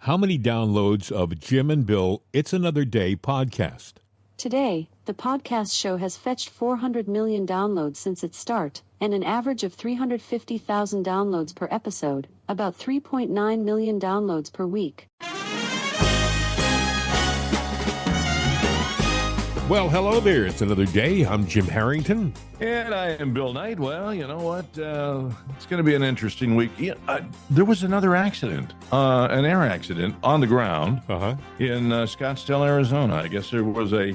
How many downloads of Jim and Bill It's Another Day podcast? Today, the podcast show has fetched 400 million downloads since its start, and an average of 350,000 downloads per episode, about 3.9 million downloads per week. Well, hello there. It's another day. I'm Jim Harrington. And I am Bill Knight. Well, you know what? It's going to be an interesting week. Yeah, there was another accident, an air accident on the ground in Scottsdale, Arizona. I guess there was a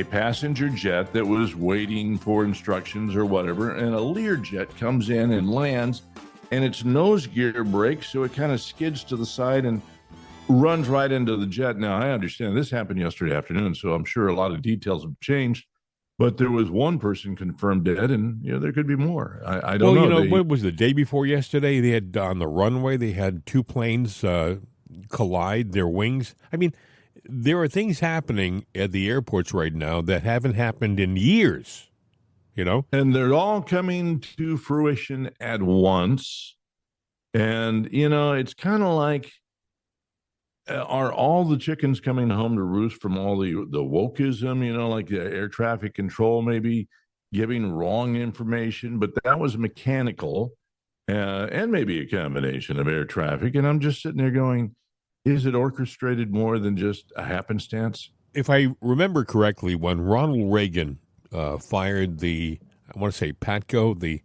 passenger jet that was waiting for instructions or whatever, and a Learjet comes in and lands, and its nose gear breaks, so it kind of skids to the side and runs right into the jet. Now, I understand this happened yesterday afternoon, so I'm sure a lot of details have changed. But there was one person confirmed dead, and there could be more. I don't know. Well, what was the day before yesterday? They had on the runway, they had two planes collide their wings. I mean, there are things happening at the airports right now that haven't happened in years. And they're all coming to fruition at once. And it's kind of like, are all the chickens coming home to roost from all the wokeism, like the air traffic control maybe giving wrong information, but that was mechanical and maybe a combination of air traffic. And I'm just sitting there going, is it orchestrated more than just a happenstance? If I remember correctly, when Ronald Reagan fired I want to say PATCO, the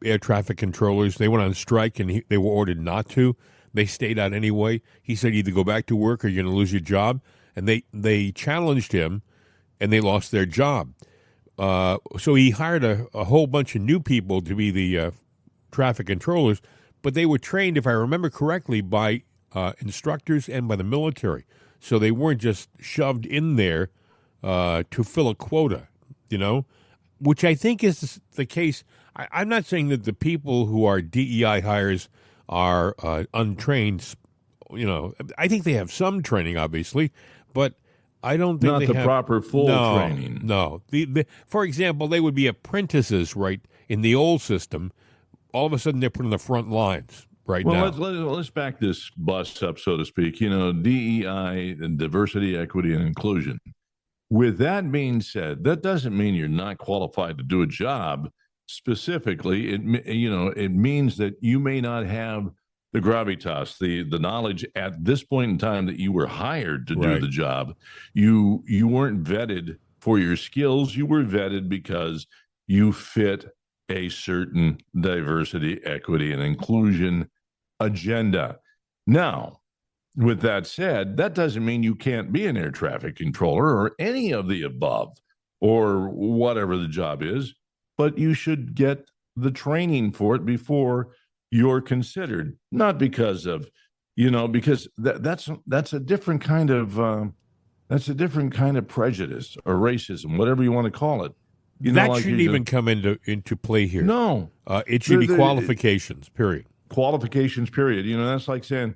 air traffic controllers, they went on strike and they were ordered not to. They stayed out anyway. He said either go back to work or you're going to lose your job. And they challenged him, and they lost their job. So he hired a whole bunch of new people to be the traffic controllers, but they were trained, if I remember correctly, by instructors and by the military. So they weren't just shoved in there to fill a quota, which I think is the case. I'm not saying that the people who are DEI hires are untrained. I think they have some training, obviously, but I don't think not the proper full training. No. For example, they would be apprentices, right, in the old system. All of a sudden, they're put on the front lines now. Well, let's back this bus up, so to speak. DEI and diversity, equity, and inclusion. With that being said, that doesn't mean you're not qualified to do a job. Specifically, it means that you may not have the gravitas, the knowledge at this point in time that you were hired to do the job. You weren't vetted for your skills. You were vetted because you fit a certain diversity, equity, and inclusion agenda. Now, with that said, that doesn't mean you can't be an air traffic controller or any of the above or whatever the job is. But you should get the training for it before you're considered, not because of, because that's a different kind of prejudice or racism, whatever you want to call it. That shouldn't even come into play here. No, it should be qualifications. Period. Qualifications. Period. That's like saying,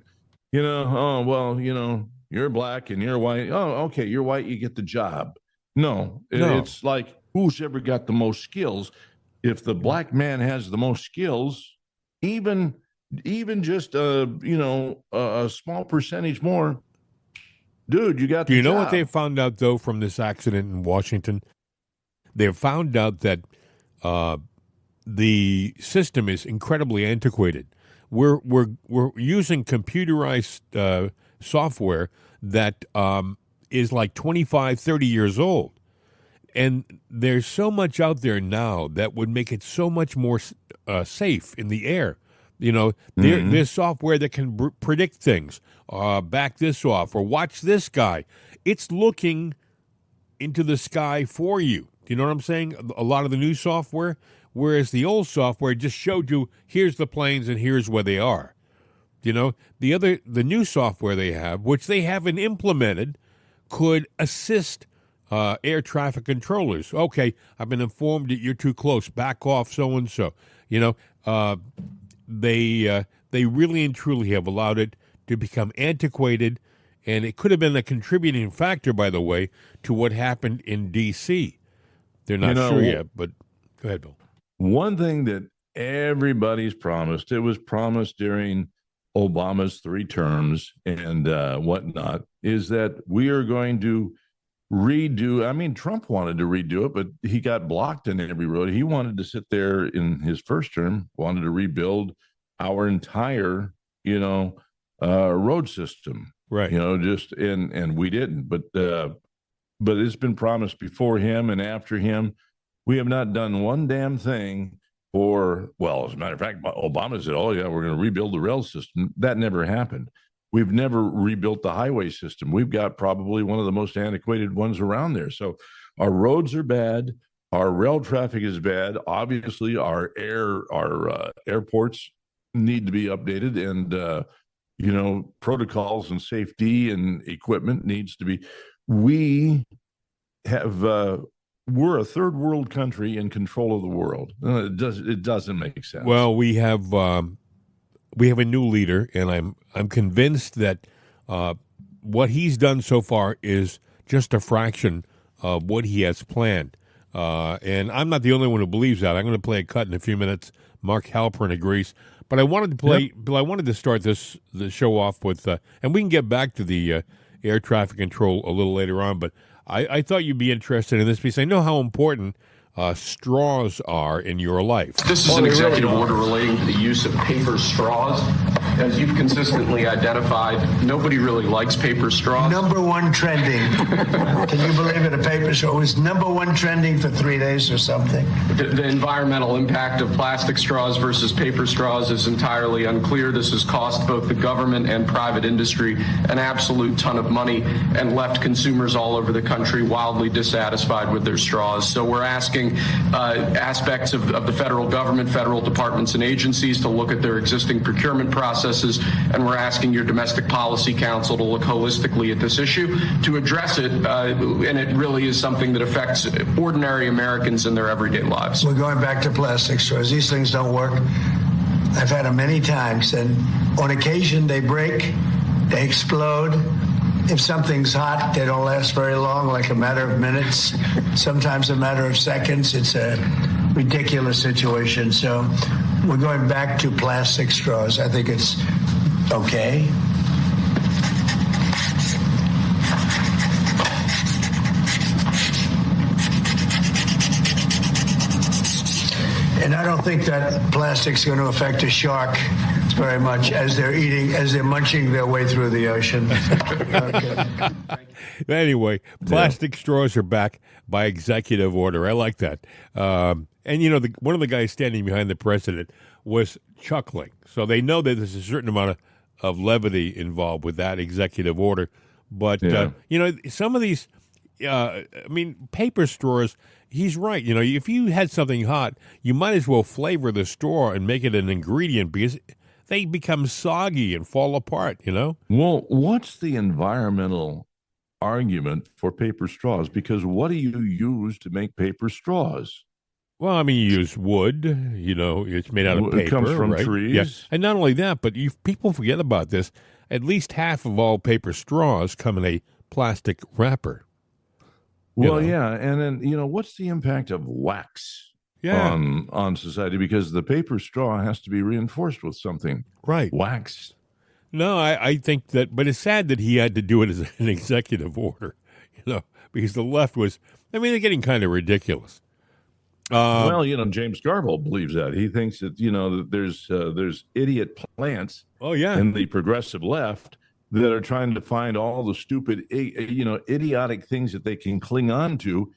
oh well, you're black and you're white. Oh, okay, you're white, you get the job. No. It's like, who's ever got the most skills? If the black man has the most skills, even just a small percentage more, dude, you got. Do you know job. what they found out though from this accident in Washington? They found out that the system is incredibly antiquated. We're using computerized software that is like 25, 30 years old. And there's so much out there now that would make it so much more safe in the air. There's software that can predict things, back this off, or watch this guy. It's looking into the sky for you. Do you know what I'm saying? A lot of the new software, whereas the old software just showed you, here's the planes and here's where they are. The new software they have, which they haven't implemented, could assist air traffic controllers. Okay, I've been informed that you're too close. Back off, so and so. They really and truly have allowed it to become antiquated, and it could have been a contributing factor, by the way, to what happened in D.C. They're not sure yet, but go ahead, Bill. One thing that everybody's promised, it was promised during Obama's 3 terms and whatnot is that we are going to redo. I mean, Trump wanted to redo it, but he got blocked in every road. He wanted to sit there in his first term, wanted to rebuild our entire, road system. Right. Just and we didn't. But it's been promised before him and after him. We have not done one damn thing for, well, as a matter of fact, Obama said, oh, yeah, we're going to rebuild the rail system. That never happened. We've never rebuilt the highway system. We've got probably one of the most antiquated ones around there. So our roads are bad. Our rail traffic is bad. Obviously, our airports need to be updated, and protocols and safety and equipment needs to be. We're a third world country in control of the world. It doesn't make sense. Well, we have a new leader, and I'm convinced that what he's done so far is just a fraction of what he has planned. And I'm not the only one who believes that. I'm going to play a cut in a few minutes. Mark Halperin agrees. But I wanted to play. Yep. I wanted to start the show off with, and we can get back to the air traffic control a little later on. But I thought you'd be interested in this piece. I know how important straws are in your life. This is an executive order relating to the use of paper straws. As you've consistently identified, nobody really likes paper straws. Number one trending. Can you believe it? A paper straw was number one trending for 3 days or something. The environmental impact of plastic straws versus paper straws is entirely unclear. This has cost both the government and private industry an absolute ton of money and left consumers all over the country wildly dissatisfied with their straws. So we're asking aspects of the federal government, federal departments and agencies to look at their existing procurement processes, and we're asking your Domestic Policy Council to look holistically at this issue to address it, and it really is something that affects ordinary Americans in their everyday lives. We're going back to plastic straws. These things don't work. I've had them many times, and on occasion they break, they explode. If something's hot, they don't last very long, like a matter of minutes, sometimes a matter of seconds. It's a ridiculous situation. So we're going back to plastic straws. I think it's okay. And I don't think that plastic's going to affect a shark very much as they're munching their way through the ocean. Okay. Anyway, plastic straws are back by executive order. I like that. And, one of the guys standing behind the president was chuckling. So they know that there's a certain amount of levity involved with that executive order. But, some of these, paper straws, he's right. If you had something hot, you might as well flavor the straw and make it an ingredient because they become soggy and fall apart, Well, what's the environmental argument for paper straws? Because what do you use to make paper straws? Well, you use wood, it's made out of paper. It comes from right? trees. Yeah. And not only that, but people forget about this. At least half of all paper straws come in a plastic wrapper. Well, yeah. And then, what's the impact of wax? On society, because the paper straw has to be reinforced with something. Right. Wax. No, I think that, but it's sad that he had to do it as an executive order, because the left was, they're getting kind of ridiculous. James Garville believes that. He thinks that, that there's idiot plants in the progressive left that are trying to find all the stupid, idiotic things that they can cling on to.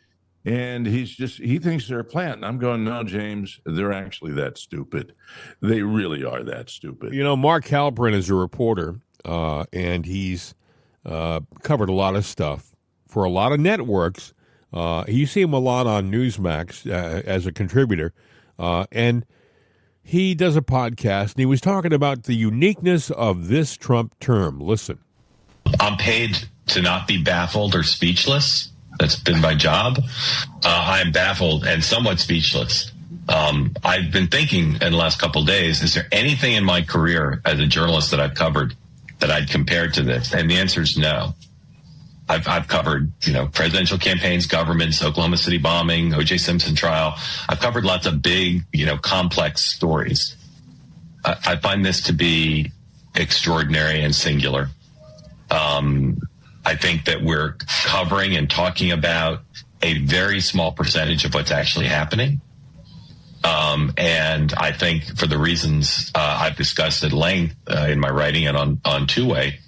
And he thinks they're a plant. And I'm going, no, James, they're actually that stupid. They really are that stupid. Mark Halperin is a reporter, and he's covered a lot of stuff for a lot of networks. You see him a lot on Newsmax as a contributor. And he does a podcast, and he was talking about the uniqueness of this Trump term. Listen. I'm paid to not be baffled or speechless. That's been my job. I'm baffled and somewhat speechless. I've been thinking in the last couple of days, is there anything in my career as a journalist that I've covered that I'd compare to this? And the answer is no. I've covered, presidential campaigns, governments, Oklahoma City bombing, O.J. Simpson trial. I've covered lots of big, complex stories. I find this to be extraordinary and singular. I think that we're covering and talking about a very small percentage of what's actually happening. And I think for the reasons I've discussed at length in my writing and on Two-Way,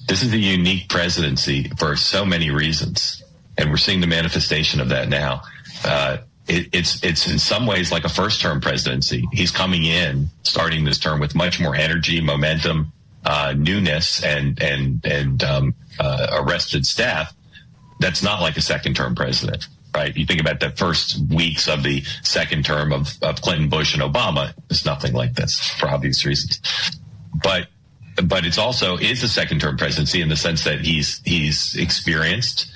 this is a unique presidency for so many reasons. And we're seeing the manifestation of that now. It's in some ways like a first-term presidency. He's coming in, starting this term with much more energy, momentum, newness, and arrested staff. That's not like a second-term president, right? You think about the first weeks of the second term of Clinton, Bush, and Obama. It's nothing like this for obvious reasons. But it's also is a second-term presidency in the sense that he's experienced.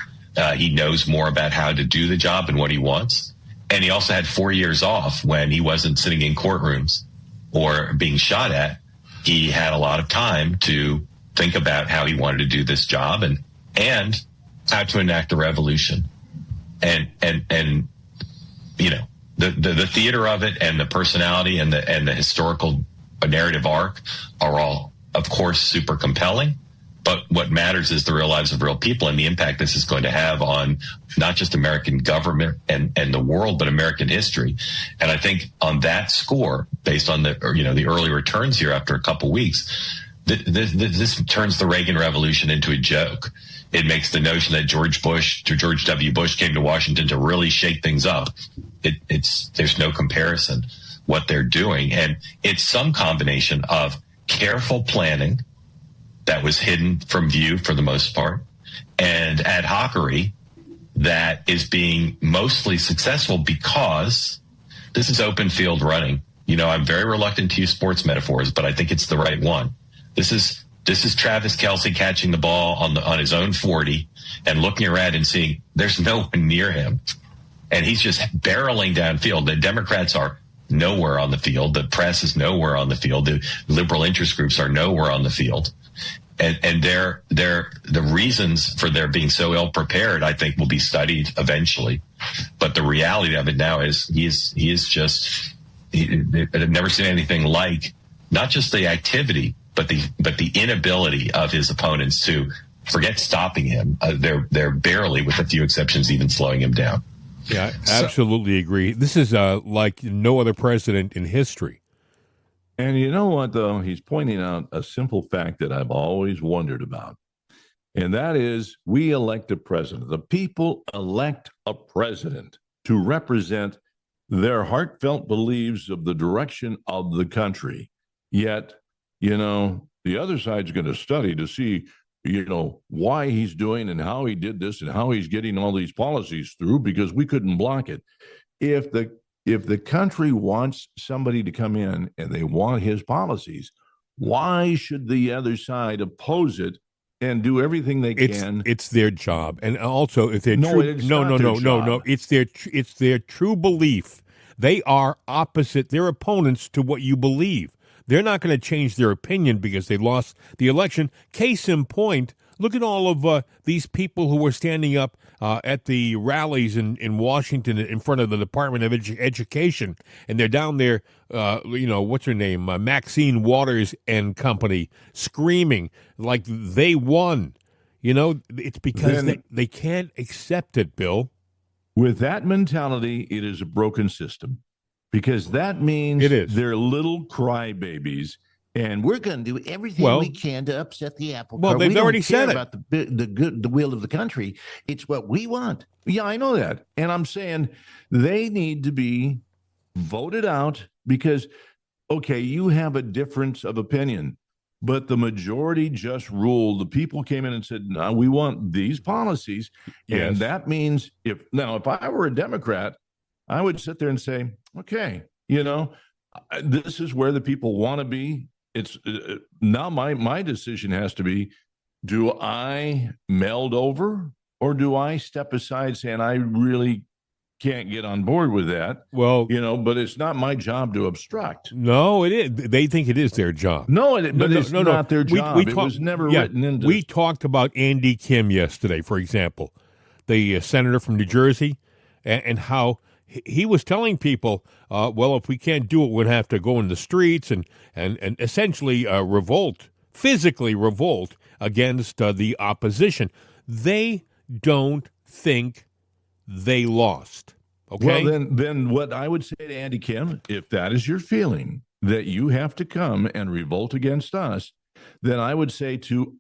He knows more about how to do the job and what he wants. And he also had 4 years off when he wasn't sitting in courtrooms or being shot at. He had a lot of time to think about how he wanted to do this job and how to enact a revolution. And you know, the theater of it and the personality and the historical narrative arc are all, of course, super compelling. But what matters is the real lives of real people and the impact this is going to have on not just American government and the world, but American history. And I think on that score, based on the early returns here after a couple weeks, this turns the Reagan Revolution into a joke. It makes the notion that George W. Bush came to Washington to really shake things up. There's no comparison what they're doing. And it's some combination of careful planning that was hidden from view for the most part, and ad hocery that is being mostly successful because this is open field running. You know, I'm very reluctant to use sports metaphors, but I think it's the right one. This is Travis Kelce catching the ball on his own 40 and looking around and seeing there's no one near him. And he's just barreling downfield. The Democrats are nowhere on the field. The press is nowhere on the field. The liberal interest groups are nowhere on the field. And the reasons for their being so ill prepared, I think, will be studied eventually. But the reality of it now is I've never seen anything like not just the activity, but the inability of his opponents to forget stopping him. They're barely, with a few exceptions, even slowing him down. Yeah, absolutely agree. This is like no other president in history. And you know what, though? He's pointing out a simple fact that I've always wondered about. And that is, we elect a president. The people elect a president to represent their heartfelt beliefs of the direction of the country. Yet, you know, the other side's going to study to see, you know, why he's doing and how he did this and how he's getting all these policies through, because we couldn't block it. If the country wants somebody to come in and they want his policies, why should the other side oppose it and do everything they can? It's their job. And also, if they're no, it's their true belief. They are opposite their opponents to what you believe. They're not going to change their opinion because they lost the election. Case in point, look at all of these people who were standing up at the rallies in Washington in front of the Department of Education, and they're down there, what's her name, Maxine Waters and company, screaming like they won. You know, it's because they can't accept it, Bill. With that mentality, it is a broken system, because that means they're little crybabies. And we're going to do everything we can to upset the apple cart. Well, they've already said it. About the will of the country. It's what we want. Yeah, I know that. And I'm saying they need to be voted out because, okay, you have a difference of opinion, but the majority just ruled. The people came in and said, no, we want these policies. Yes. And that means if I were a Democrat, I would sit there and say, okay, you know, this is where the people want to be. It's now my decision has to be, do I meld over or do I step aside saying I really can't get on board with that? Well, you know, but it's not my job to obstruct. No, it is. They think it is their job. No, it's not their job. It was never written into. We talked about Andy Kim yesterday, for example, the senator from New Jersey, and how he was telling people, well, if we can't do it, we'd have to go in the streets and essentially revolt, physically revolt against the opposition. They don't think they lost. Okay. Well, then what I would say to Andy Kim, if that is your feeling that you have to come and revolt against us, then I would say to,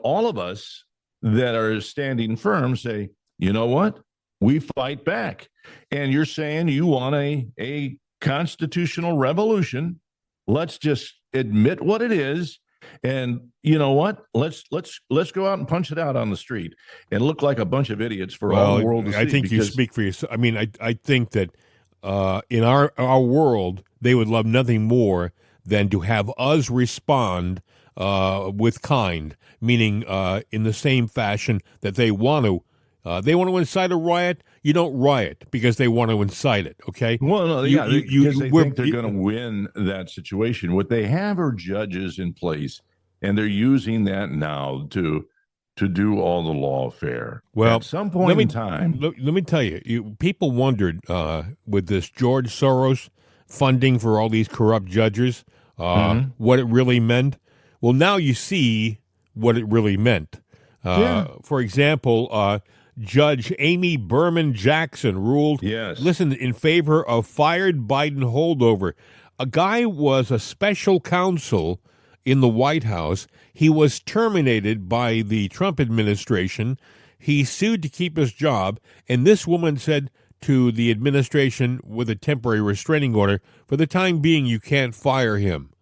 all of us that are standing firm, say, you know what? We fight back. And you're saying you want a constitutional revolution. Let's just admit what it is. And you know what? Let's go out and punch it out on the street and look like a bunch of idiots for all the world to see. I think you speak for yourself. I mean, I think that in our world, they would love nothing more than to have us respond with kind, meaning in the same fashion that they want to. They want to incite a riot. You don't riot because they want to incite it. Okay. Well, no, because they think they're going to win that situation. What they have are judges in place, and they're using that now to do all the lawfare. Well, at some point in time, let me tell you, people wondered with this George Soros funding for all these corrupt judges, what it really meant. Well, now you see what it really meant. For example, Judge Amy Berman Jackson ruled, listen, in favor of fired Biden holdover. A guy was a special counsel in the White House. He was terminated by the Trump administration. He sued to keep his job, and this woman said to the administration with a temporary restraining order, for the time being, you can't fire him.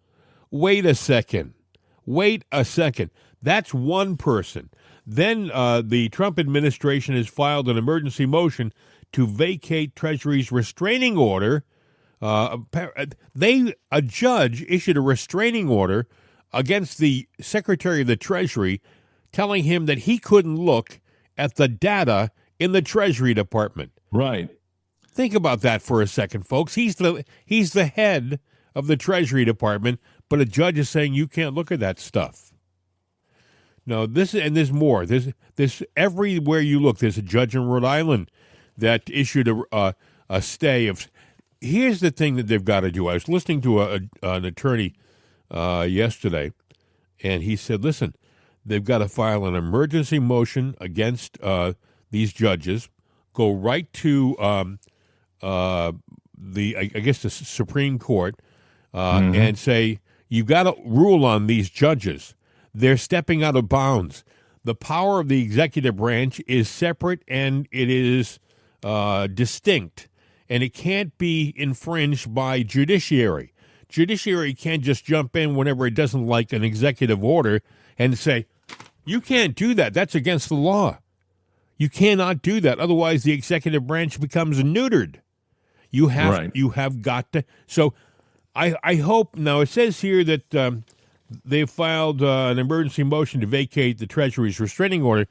Wait a second. That's one person. Then the Trump administration has filed an emergency motion to vacate Treasury's restraining order. A judge issued a restraining order against the Secretary of the Treasury, telling him that he couldn't look at the data in the Treasury Department. Right. Think about that for a second, folks. He's the head of the Treasury Department, but a judge is saying you can't look at that stuff. No, there's more. There's everywhere you look. There's a judge in Rhode Island that issued a stay of. Here's the thing that they've got to do. I was listening to an attorney yesterday, and he said, "Listen, they've got to file an emergency motion against these judges. Go right to the Supreme Court, and say you've got to rule on these judges." They're stepping out of bounds. The power of the executive branch is separate and it is distinct, and it can't be infringed by judiciary. Judiciary can't just jump in whenever it doesn't like an executive order and say, you can't do that. That's against the law. You cannot do that. Otherwise, the executive branch becomes neutered. You have got to. So I hope, now it says here that they've filed an emergency motion to vacate the Treasury's restraining order.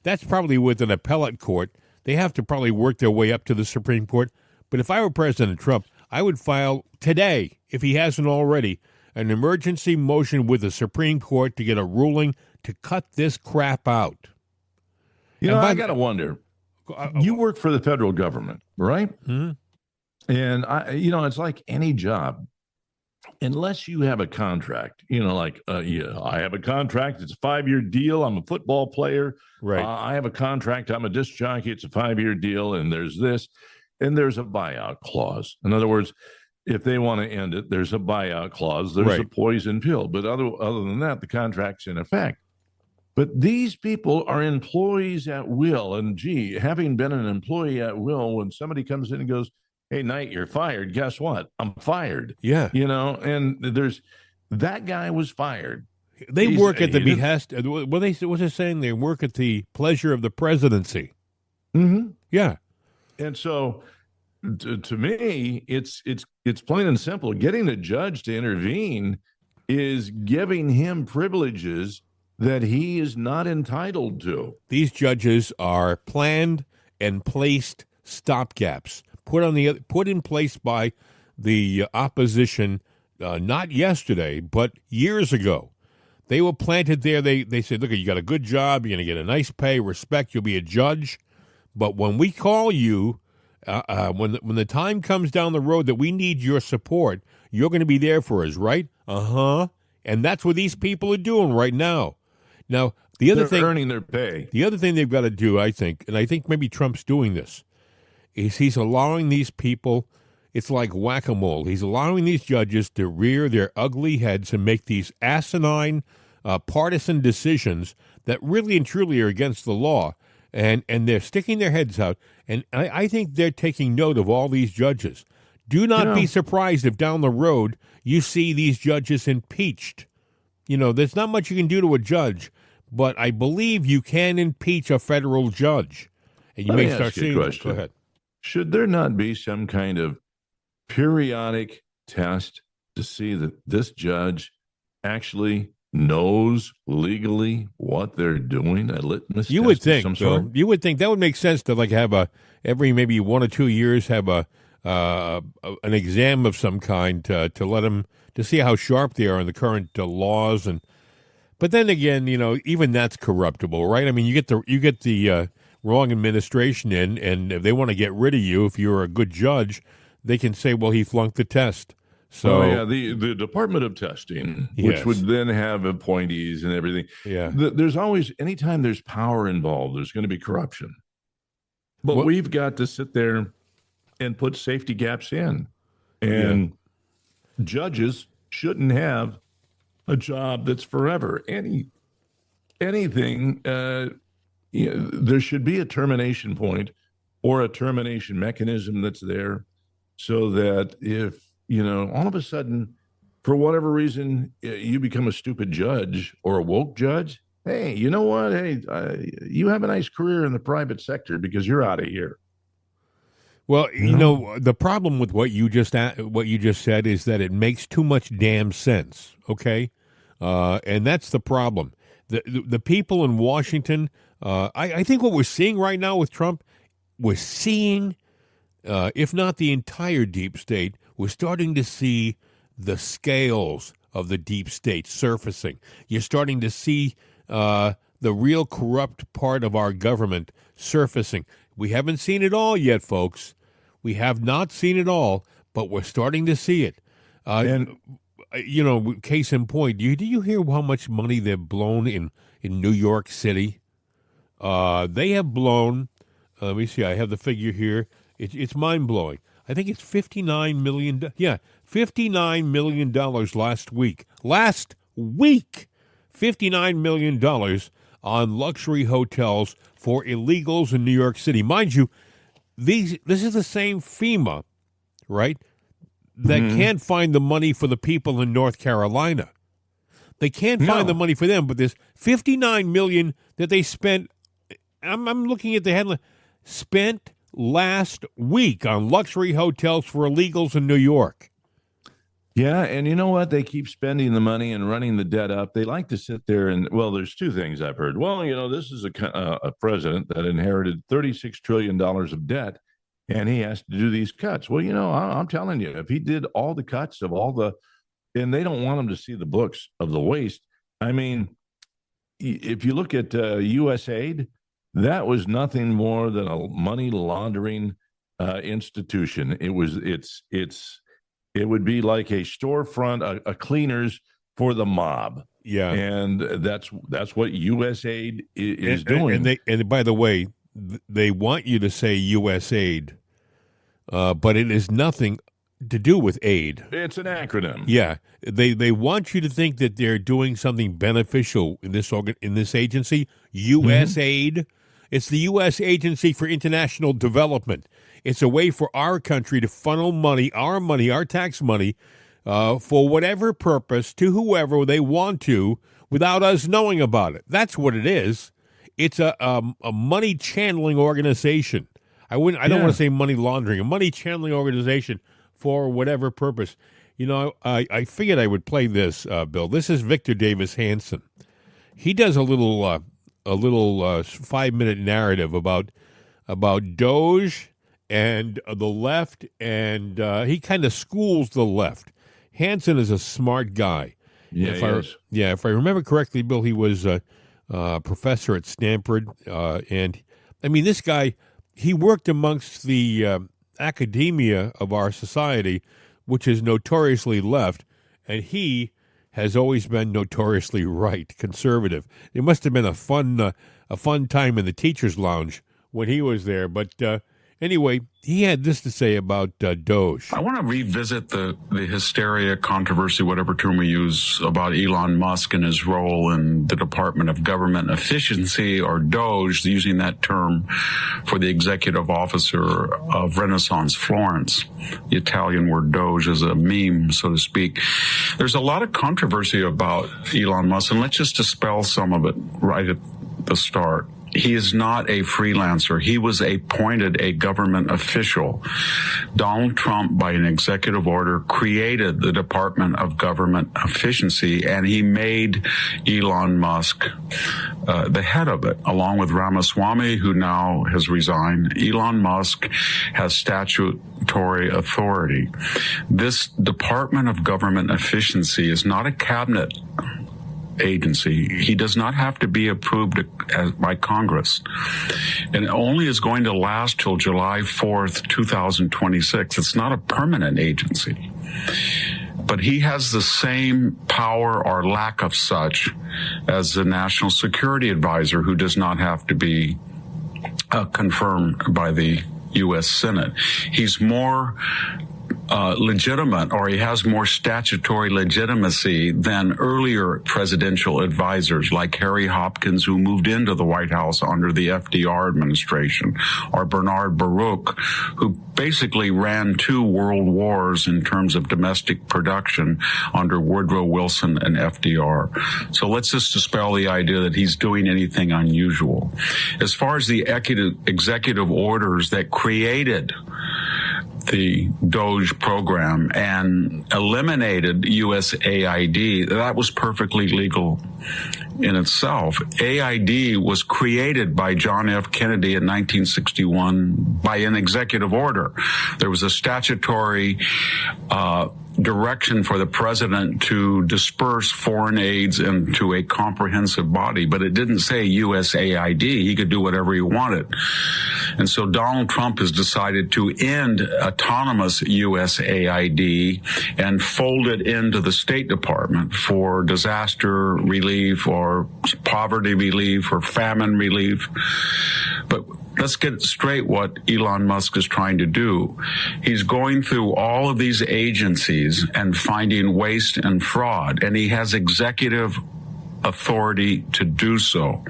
That's probably with an appellate court. They have to probably work their way up to the Supreme Court. But if I were President Trump, I would file today, if he hasn't already, an emergency motion with the Supreme Court to get a ruling to cut this crap out. I got to wonder. You work for the federal government, right? Mm-hmm. And it's like any job. Unless you have a contract, I have a contract. It's a 5-year deal. I'm a football player. Right. I have a contract. I'm a disc jockey. It's a 5-year deal. And there's this, and there's a buyout clause. In other words, if they want to end it, there's a buyout clause. There's a poison pill. But other than that, the contract's in effect. But these people are employees at will. And having been an employee at will, when somebody comes in and goes, hey, Knight, you're fired. Guess what? I'm fired. Yeah. And there's that guy was fired. They work at the behest. What they're saying, they work at the pleasure of the presidency. Mm-hmm. Yeah. And so to me, it's plain and simple. Getting a judge to intervene is giving him privileges that he is not entitled to. These judges are planned and placed stopgaps. Put in place by the opposition, not yesterday, but years ago. They were planted there. They said, look, you got a good job. You're going to get a nice pay, respect. You'll be a judge. But when we call you when the time comes down the road that we need your support, you're going to be there for us, right? And that's what these people are doing right now. Now, They're earning their pay. The other thing they've got to do, I think, and I think maybe Trump's doing this, is he's allowing these people, it's like whack-a-mole. He's allowing these judges to rear their ugly heads and make these asinine, partisan decisions that really and truly are against the law. And they're sticking their heads out. And I think they're taking note of all these judges. Do not be surprised if down the road you see these judges impeached. There's not much you can do to a judge, but I believe you can impeach a federal judge. And you may start seeing it. Go ahead. Should there not be some kind of periodic test to see that this judge actually knows legally what they're doing? A litmus you test would think, of some Bill, sort? you would think that would make sense to have every maybe 1 or 2 years have an exam of some kind to let them to see how sharp they are in the current laws. But then again, even that's corruptible, right? I mean, you get the wrong administration in, and if they want to get rid of you, if you're a good judge, they can say, well, he flunked the test. So the Department of Testing, Yes. which would then have appointees and everything. Yeah. There's always, anytime there's power involved, there's going to be corruption. But we've got to sit there and put safety gaps in. And judges shouldn't have a job that's forever. Anything, there should be a termination point or a termination mechanism that's there so that if, all of a sudden, for whatever reason, you become a stupid judge or a woke judge, hey, you know what? Hey, you have a nice career in the private sector because you're out of here. Well, the problem with what you just said is that it makes too much damn sense. Okay, and that's the problem. The people in Washington, I think what we're seeing right now with Trump, we're seeing, if not the entire deep state, we're starting to see the scales of the deep state surfacing. You're starting to see the real corrupt part of our government surfacing. We haven't seen it all yet, folks. We have not seen it all, but we're starting to see it. Case in point, do you hear how much money they've blown in New York City? They have blown, let me see, I have the figure here. It's mind-blowing. I think it's $59 million. Yeah, $59 million last week. Last week, $59 million on luxury hotels for illegals in New York City. Mind you, this is the same FEMA, right, that can't find the money for the people in North Carolina. They can't find the money for them, but there's $59 million that they spent. I'm looking at the headline. Spent last week on luxury hotels for illegals in New York. Yeah, and you know what? They keep spending the money and running the debt up. They like to sit there and, well, there's two things I've heard. Well, this is a president that inherited $36 trillion of debt, and he has to do these cuts. Well, I'm telling you, if he did all the cuts of all the, and they don't want him to see the books of the waste. I mean, if you look at USAID, that was nothing more than a money laundering institution. It would be like a storefront, a cleaners for the mob. Yeah, and that's what USAID is doing. And by the way, they want you to say USAID, but it is nothing to do with aid. It's an acronym. Yeah, they want you to think that they're doing something beneficial in this agency, USAID. It's the U.S. Agency for International Development. It's a way for our country to funnel money, our tax money, for whatever purpose to whoever they want to without us knowing about it. That's what it is. It's a money channeling organization. I don't want to say money laundering, a money channeling organization for whatever purpose. I figured I would play this, Bill. This is Victor Davis Hanson. He does a little 5-minute narrative about Doge and the left, and he kind of schools the left. Hanson is a smart guy. Yeah, if I remember correctly, Bill, he was a professor at Stanford, and I mean, this guy, he worked amongst the academia of our society, which is notoriously left, and he has always been notoriously right, conservative. It must have been a fun time in the teacher's lounge when he was there. But anyway, he had this to say about Doge. I want to revisit the hysteria, controversy, whatever term we use, about Elon Musk and his role in the Department of Government Efficiency, or Doge, using that term for the executive officer of Renaissance Florence. The Italian word Doge is a meme, so to speak. There's a lot of controversy about Elon Musk, and let's just dispel some of it right at the start. He is not a freelancer. He was appointed a government official. Donald Trump, by an executive order, created the Department of Government Efficiency, and he made Elon Musk the head of it, along with Ramaswamy, who now has resigned. Elon Musk has statutory authority. This Department of Government Efficiency is not a cabinet agency. He does not have to be approved by Congress. And it only is going to last till July 4th, 2026. It's not a permanent agency. But he has the same power or lack of such as the National Security Advisor, who does not have to be confirmed by the U.S. Senate. He's more legitimate, or he has more statutory legitimacy than earlier presidential advisors like Harry Hopkins, who moved into the White House under the FDR administration, or Bernard Baruch, who basically ran 2 world wars in terms of domestic production under Woodrow Wilson and FDR. So let's just dispel the idea that he's doing anything unusual. As far as the executive orders that created the Doge program and eliminated USAID, that was perfectly legal in itself. AID was created by John F. Kennedy in 1961 by an executive order. There was a statutory direction for the president to disperse foreign aids into a comprehensive body, but it didn't say USAID. He could do whatever he wanted. And so Donald Trump has decided to end autonomous USAID and fold it into the State Department for disaster relief or poverty relief or famine relief. But let's get straight what Elon Musk is trying to do. He's going through all of these agencies and finding waste and fraud, and he has executive authority to do so.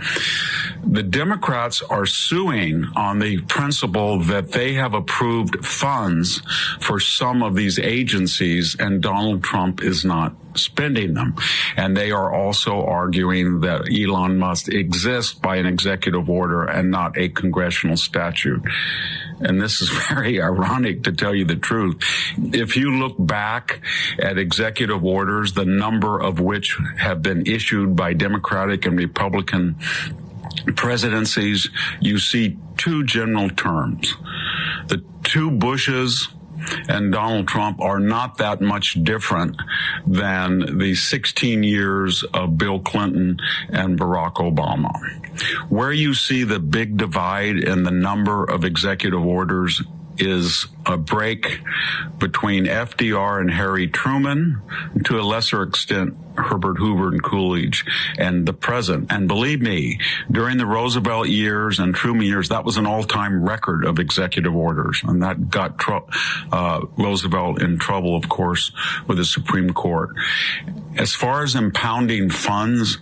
The Democrats are suing on the principle that they have approved funds for some of these agencies, and Donald Trump is not spending them. And they are also arguing that Elon Musk exists by an executive order and not a congressional statute. And this is very ironic, to tell you the truth. If you look back at executive orders, the number of which have been issued by Democratic and Republican presidencies, you see 2 general terms. The 2 Bushes and Donald Trump are not that much different than the 16 years of Bill Clinton and Barack Obama. Where you see the big divide in the number of executive orders is a break between FDR and Harry Truman, to a lesser extent Herbert Hoover and Coolidge, and the present. And believe me, during the Roosevelt years and Truman years, that was an all-time record of executive orders. And that got Roosevelt in trouble, of course, with the Supreme Court. As far as impounding funds,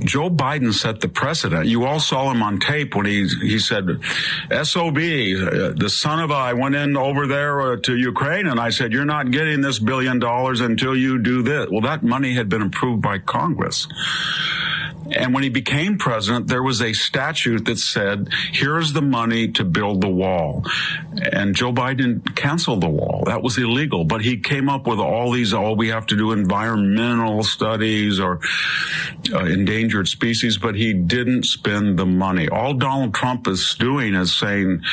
Joe Biden set the precedent. You all saw him on tape when he said, SOB, the son of I went in over there to Ukraine, and I said, you're not getting this $1 billion until you do this. Well, that money had been approved by Congress. And when he became president, there was a statute that said, here's the money to build the wall. And Joe Biden canceled the wall. That was illegal. But he came up with all these, we have to do environmental studies or endangered species, but he didn't spend the money. All Donald Trump is doing is saying,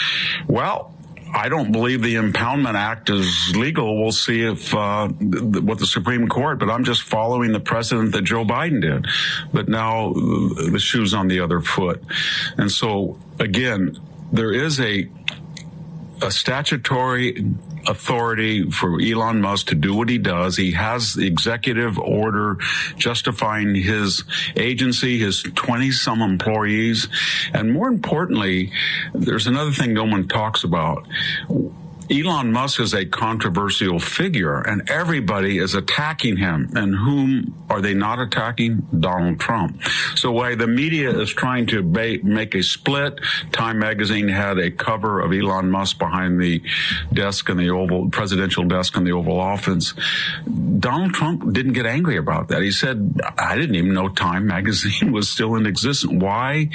well, I don't believe the Impoundment Act is legal. We'll see if with the Supreme Court, but I'm just following the precedent that Joe Biden did. But now the shoe's on the other foot. And so, again, there is a a statutory authority for Elon Musk to do what he does. He has the executive order justifying his agency, his 20-some employees. And more importantly, there's another thing no one talks about. Elon Musk is a controversial figure, and everybody is attacking him. And whom are they not attacking? Donald Trump. So while the media is trying to make a split, Time magazine had a cover of Elon Musk behind the desk in the presidential desk in the Oval Office. Donald Trump didn't get angry about that. He said, I didn't even know Time magazine was still in existence. Why?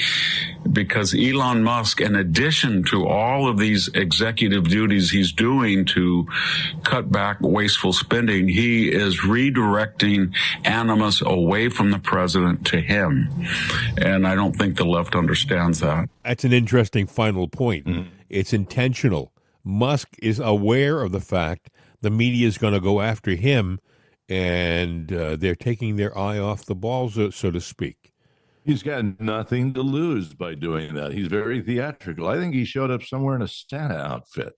Because Elon Musk, in addition to all of these executive duties he's doing to cut back wasteful spending, he is redirecting animus away from the president to him. And I don't think the left understands that. That's an interesting final point. Mm-hmm. It's intentional. Musk is aware of the fact the media is going to go after him, and they're taking their eye off the ball, so to speak. He's got nothing to lose by doing that. He's very theatrical. I think he showed up somewhere in a Santa outfit,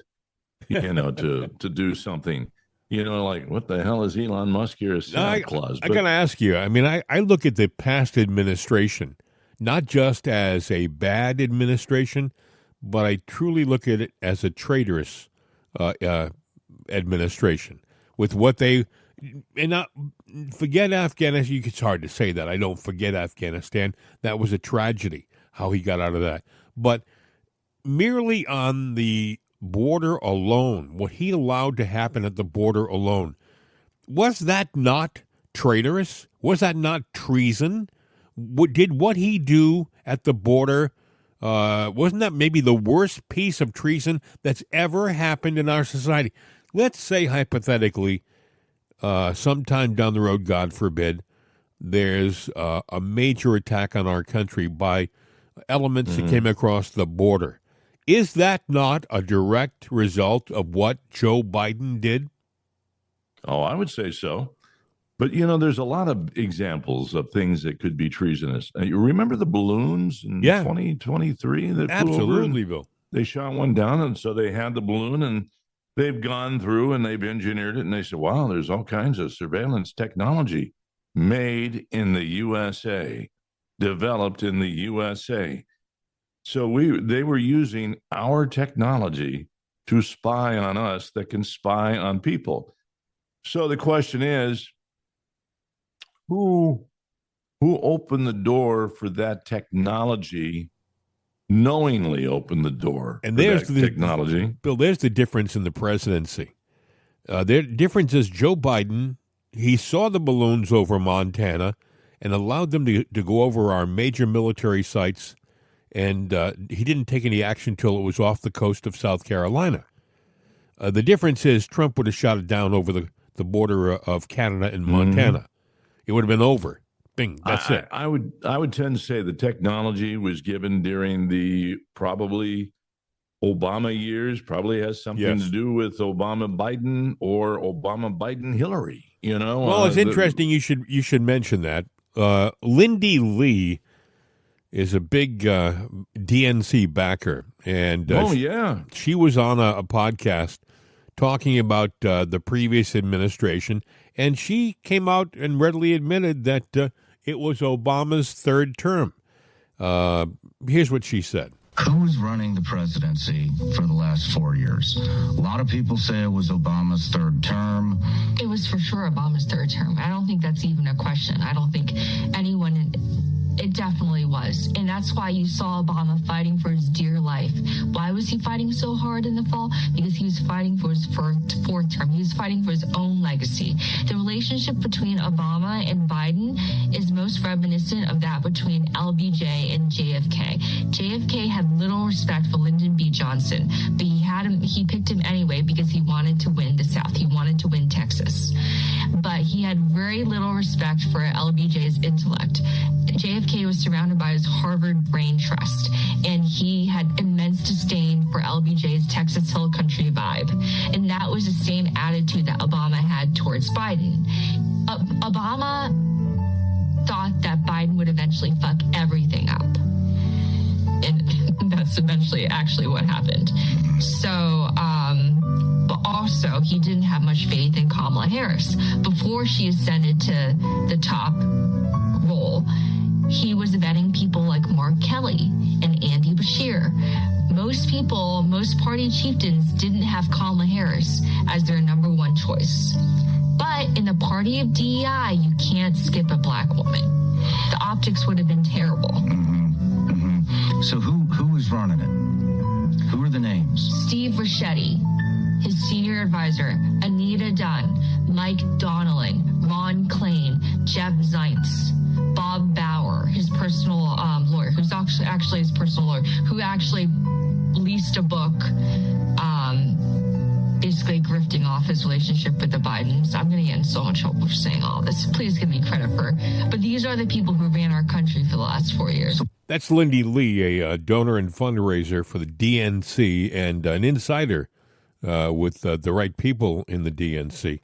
to do something. Like, what the hell is Elon Musk here as Santa Claus? I got to ask you, I look at the past administration, not just as a bad administration, but I truly look at it as a traitorous administration with what they... And not forget Afghanistan. It's hard to say that. I don't forget Afghanistan. That was a tragedy, how he got out of that. But merely on the border alone, what he allowed to happen at the border alone, was that not traitorous? Was that not treason? Did what he do at the border, wasn't that maybe the worst piece of treason that's ever happened in our society? Let's say, hypothetically, sometime down the road, God forbid, there's a major attack on our country by elements that came across the border. Is that not a direct result of what Joe Biden did? Oh, I would say so. But, there's a lot of examples of things that could be treasonous. You remember the balloons in 2023 that flew over? Absolutely, Bill. They shot one down, and so they had the balloon, and they've gone through and they've engineered it, and they said, wow, there's all kinds of surveillance technology made in the USA, developed in the USA. So they were using our technology to spy on us that can spy on people. So the question is, who opened the door for that technology? Knowingly opened the door, and there's the technology. Bill, there's the difference in the presidency. The difference is Joe Biden, he saw the balloons over Montana and allowed them to go over our major military sites, and he didn't take any action until it was off the coast of South Carolina. The difference is Trump would have shot it down over the border of Canada and Montana. Mm-hmm. It would have been over. Bing, that's it. I would tend to say the technology was given during the probably Obama years, probably has something to do with Obama Biden or Obama Biden Hillary. Well, it's interesting you should mention that. Lindy Lee is a big DNC backer, and she was on a podcast talking about the previous administration, and she came out and readily admitted that it was Obama's third term. Here's what she said. Who was running the presidency for the last 4 years? A lot of people say it was Obama's third term. It was for sure Obama's third term. I don't think that's even a question. I don't think anyone... It definitely was. And that's why you saw Obama fighting for his dear life. Why was he fighting so hard in the fall? Because he was fighting for his fourth term. He was fighting for his own legacy. The relationship between Obama and Biden is most reminiscent of that between LBJ and JFK. JFK had little respect for Lyndon B. Johnson, but he picked him anyway because he wanted to win the South. He wanted to win Texas. But he had very little respect for LBJ's intellect. JFK was surrounded by his Harvard brain trust, and he had immense disdain for LBJ's Texas Hill Country vibe. And that was the same attitude that Obama had towards Biden. Obama thought that Biden would eventually fuck everything up. And that's eventually actually what happened. But also he didn't have much faith in Kamala Harris. Before she ascended to the top role, he was vetting people like Mark Kelly and Andy Bashir. Most party chieftains didn't have Kamala Harris as their number one choice. But in the party of DEI, you can't skip a black woman. The optics would have been terrible. Mm-hmm. Mm-hmm. So who was running it? Who are the names? Steve Ricchetti, his senior advisor, Anita Dunn, Mike Donnellan, Ron Klain, Jeff Zients, Bob Bauer, his personal lawyer, who's actually his personal lawyer, who actually released a book basically grifting off his relationship with the Bidens. I'm going to get in so much trouble for saying all this. Please give me credit for. But these are the people who ran our country for the last 4 years. That's Lindy Lee, a donor and fundraiser for the DNC and an insider with the right people in the DNC.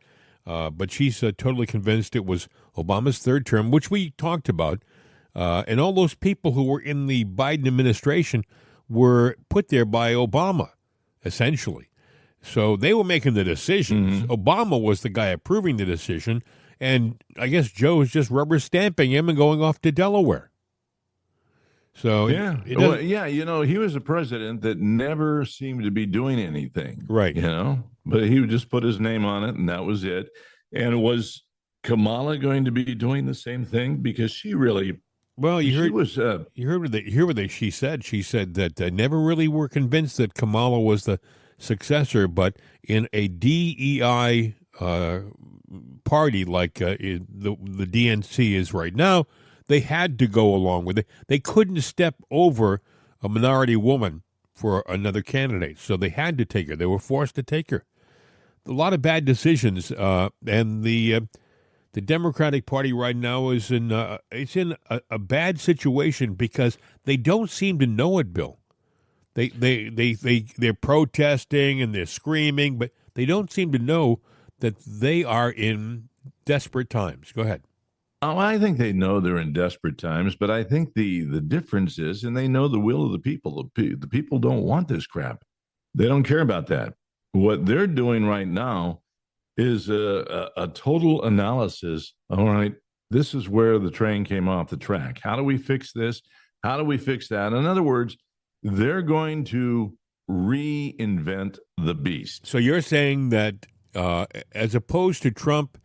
But she's totally convinced it was Obama's third term, which we talked about. And all those people who were in the Biden administration were put there by Obama, essentially. So they were making the decisions. Mm-hmm. Obama was the guy approving the decision. And I guess Joe was just rubber stamping him and going off to Delaware. So he was a president that never seemed to be doing anything. Right. But he would just put his name on it, and that was it. And was Kamala going to be doing the same thing? Because she really... Well, you heard what she said. She said that they never really were convinced that Kamala was the successor, but in a DEI party like the DNC is right now, they had to go along with it. They couldn't step over a minority woman for another candidate, so they had to take her. They were forced to take her. A lot of bad decisions, and the Democratic Party right now is in a bad situation because they don't seem to know it, Bill. They're protesting and they're screaming, but they don't seem to know that they are in desperate times. Go ahead. Oh, I think they know they're in desperate times, but I think the difference is, and they know the will of the people. The people don't want this crap. They don't care about that. What they're doing right now is a total analysis. All right, this is where the train came off the track. How do we fix this? How do we fix that? In other words, they're going to reinvent the beast. So you're saying that as opposed to Trump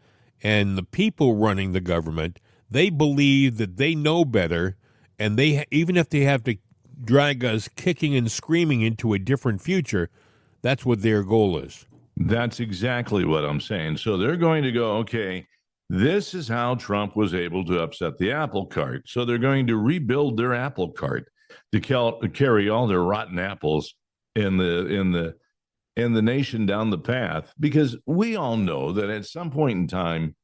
and the people running the government, they believe that they know better, and they even if they have to drag us kicking and screaming into a different future, that's what their goal is. That's exactly what I'm saying. So they're going to go, okay, this is how Trump was able to upset the apple cart. So they're going to rebuild their apple cart to carry all their rotten apples in the nation down the path, because we all know that at some point in time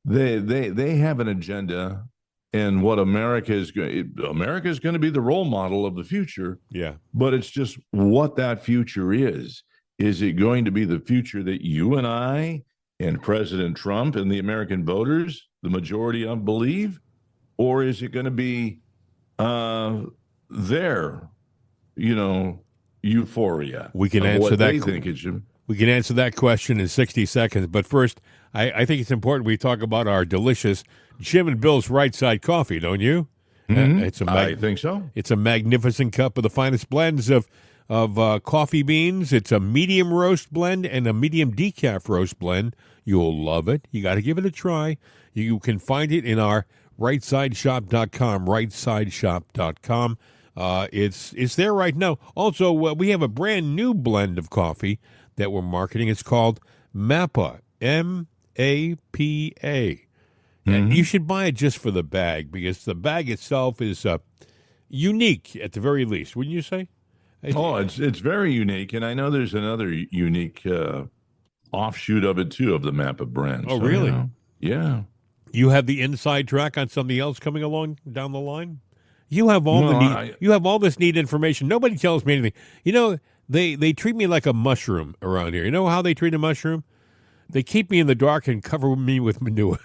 they have an agenda, and what America is going to be the role model of the future. Yeah, but it's just what that future is. Is it going to be the future that you and I and President Trump and the American voters, the majority of, believe, or is it going to be their, euphoria? We can answer that. We can answer that question in 60 seconds. But first, I think it's important we talk about our delicious Jim and Bill's Right Side coffee, don't you? Mm-hmm. I think so. It's a magnificent cup of the finest blends of coffee beans. It's a medium roast blend and a medium decaf roast blend. You'll love it. You got to give it a try. You can find it in our rightsideshop.com, rightsideshop.com. It's there right now. Also, we have a brand new blend of coffee that we're marketing. It's called MAPA, M-A-P-A. And you should buy it just for the bag, because the bag itself is unique at the very least, wouldn't you say? Oh, it's very unique, and I know there's another unique offshoot of it too, of the MAPA brand. Oh, so, really? Yeah. You have the inside track on something else coming along down the line? You have all this neat information. Nobody tells me anything. They treat me like a mushroom around here. You know how they treat a mushroom? They keep me in the dark and cover me with manure.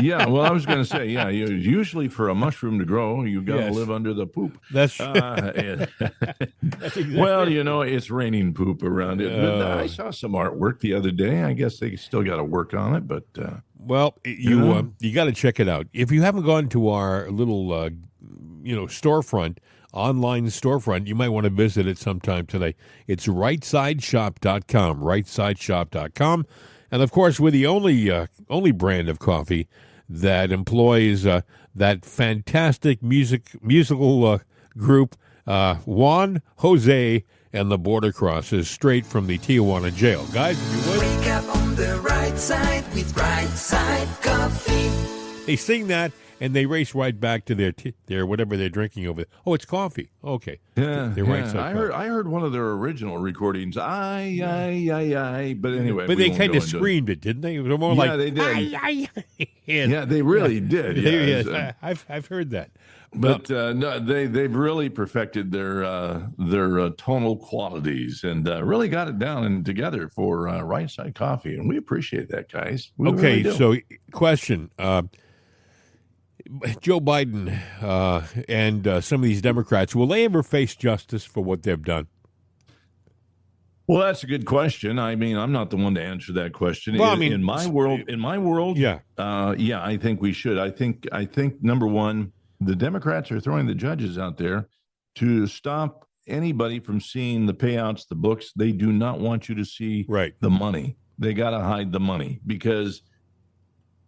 Yeah, well, I was going to say, yeah, usually for a mushroom to grow, you got to Yes. live under the poop. That's And- that's exactly. well, it's raining poop around it. But I Oh. saw some artwork the other day. I guess they still got to work on it, but Well, know? you got to check it out. If you haven't gone to our little storefront, online storefront, you might want to visit it sometime today. It's rightsideshop.com, rightsideshop.com. And of course, we're the only brand of coffee that employs that fantastic musical group, Juan, Jose, and the Border Crossers, straight from the Tijuana jail. Guys, if you would. Wake up on the right side with Right Side Coffee. They sing that, and they race right back to their whatever they're drinking over there. Oh, it's coffee. Okay. Yeah, They're right side I heard one of their original recordings. I. But anyway, But we they won't kind go of into it. screamed it, didn't they? It was more Yeah, like, they did. "Ay." Yeah, they really did. Yeah, Yes, I've heard that. But no, they've really perfected their tonal qualities and really got it down and together for Right Side Coffee, and we appreciate that, guys. We Okay, really do. so question: Joe Biden and some of these Democrats, will they ever face justice for what they've done? Well, that's a good question. I mean, I'm not the one to answer that question. Well, in my world, Yeah. I think we should. I think number one, the Democrats are throwing the judges out there to stop anybody from seeing the payouts, the books. They do not want you to see Right. the money. They got to hide the money because,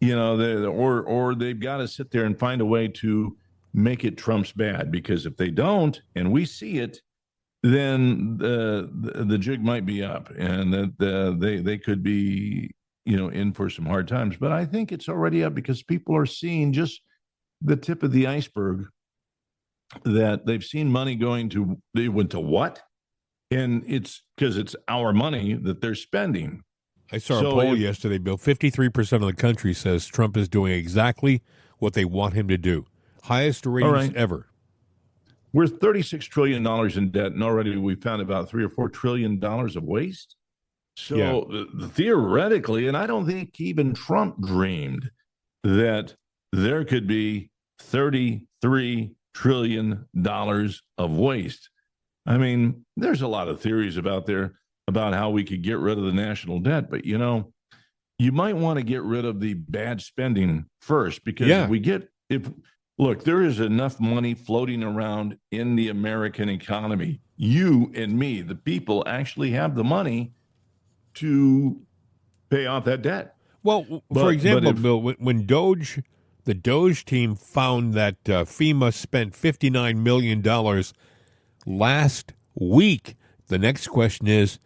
or they've got to sit there and find a way to make it Trump's bad. Because if they don't, and we see it, then the jig might be up, and that they could be in for some hard times. But I think it's already up because people are seeing just the tip of the iceberg, that they've seen money they went to what? And it's because it's our money that they're spending. I saw a poll yesterday, Bill. 53% of the country says Trump is doing exactly what they want him to do. Highest ratings ever. We're $36 trillion in debt, and already we found about $3 or $4 trillion of waste. So theoretically, and I don't think even Trump dreamed that there could be $33 trillion of waste. I mean, there's a lot of theories about how we could get rid of the national debt, but you might want to get rid of the bad spending first, because look, there is enough money floating around in the American economy. You and me, the people, actually have the money to pay off that debt. Well, for example, Bill, when the Doge team found that FEMA spent $59 million last week, the next question is,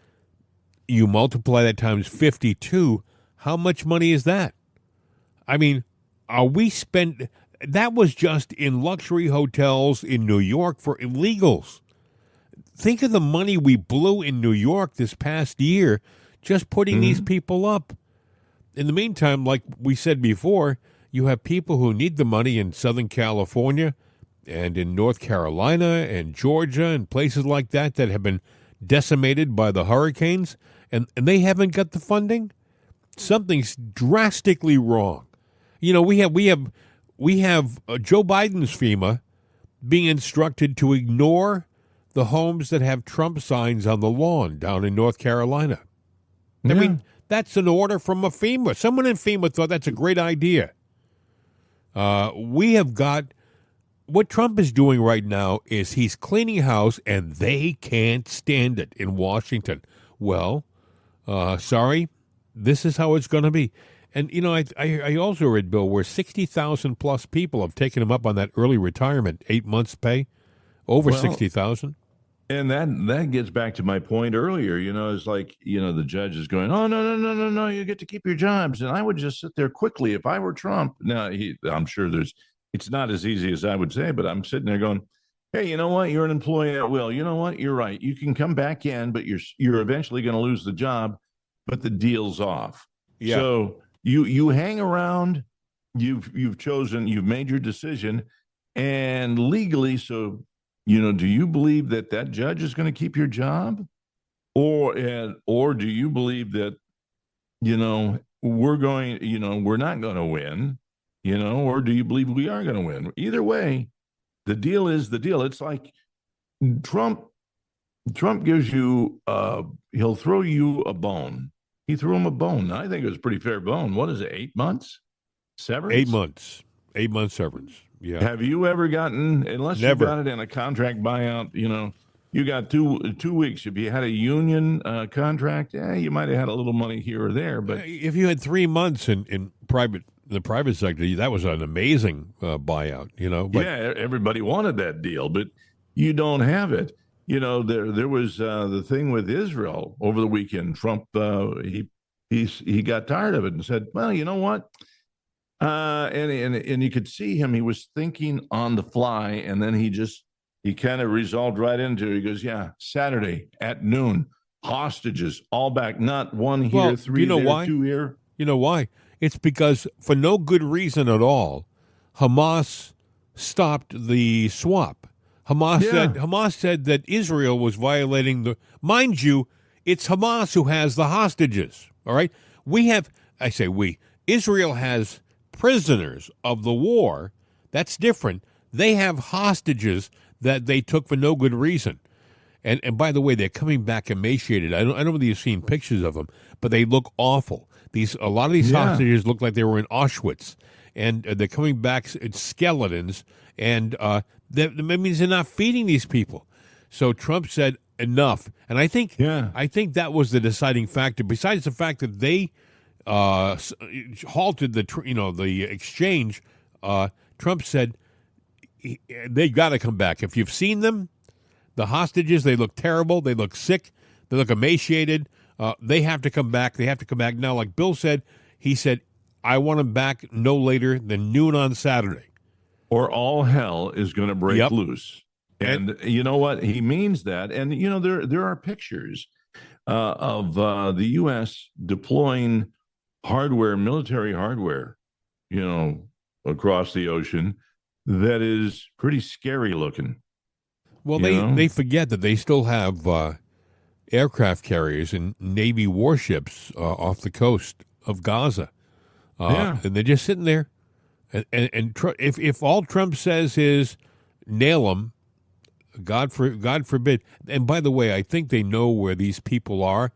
you multiply that times 52, how much money is that? I mean, that was just in luxury hotels in New York for illegals. Think of the money we blew in New York this past year just putting these people up. In the meantime, like we said before, you have people who need the money in Southern California and in North Carolina and Georgia and places like that have been decimated by the hurricanes, and they haven't got the funding. Something's drastically wrong. We have Joe Biden's FEMA being instructed to ignore the homes that have Trump signs on the lawn down in North Carolina. I mean, that's an order from a FEMA. Someone in FEMA thought that's a great idea. We have got what Trump is doing right now is he's cleaning house, and they can't stand it in Washington. Well, sorry, this is how it's going to be. And, I also read, Bill, where 60,000 plus people have taken him up on that early retirement, 8 months pay, over 60,000. And that gets back to my point earlier. It's like, the judge is going, oh, no, you get to keep your jobs. And I would just sit there quickly if I were Trump. Now, I'm sure it's not as easy as I would say, but I'm sitting there going, hey, you know what? You're an employee at will. You know what? You're right. You can come back in, but you're eventually going to lose the job, but the deal's off. Yeah. So you hang around, you've made your decision, and legally, so do you believe that judge is going to keep your job, or do you believe that we're not going to win, or do you believe we are going to win? Either way, the deal is the deal. It's like Trump gives you, he'll throw you a bone. He threw him a bone. I think it was a pretty fair bone. What is it, 8 months? Severance? 8 months. 8 months severance. Yeah. Have you ever gotten, unless Never. you got it in a contract buyout, you got 2 weeks. If you had a union contract, you might have had a little money here or there. But if you had 3 months in the private sector, that was an amazing buyout, But, yeah, everybody wanted that deal, but you don't have it. There was the thing with Israel over the weekend. Trump, he got tired of it and said, well, you know what? And you could see him. He was thinking on the fly, and then he kind of resolved right into it. He goes, yeah, Saturday at noon, hostages all back, not one here, well, three there, why? 2 here. You know why? It's because for no good reason at all, Hamas stopped the swap. Hamas said that Israel was violating the. Mind you, it's Hamas who has the hostages. All right, Israel has prisoners of the war. That's different. They have hostages that they took for no good reason. And by the way, they're coming back emaciated. I don't know whether you've seen pictures of them, but they look awful. A lot of these hostages look like they were in Auschwitz, and they're coming back skeletons, and that means they're not feeding these people. So Trump said enough, and I think that was the deciding factor. Besides the fact that they halted the exchange, Trump said they got to come back. If you've seen them, the hostages, they look terrible. They look sick. They look emaciated. They have to come back. They have to come back now. Like Bill said, he said, I want them back no later than noon on Saturday. Or all hell is going to break loose. And you know what? He means that. And, there are pictures of the U.S. deploying military hardware, across the ocean that is pretty scary looking. Well, they forget that they still have aircraft carriers and Navy warships off the coast of Gaza. And they're just sitting there. And if all Trump says is nail them, God forbid. And by the way, I think they know where these people are.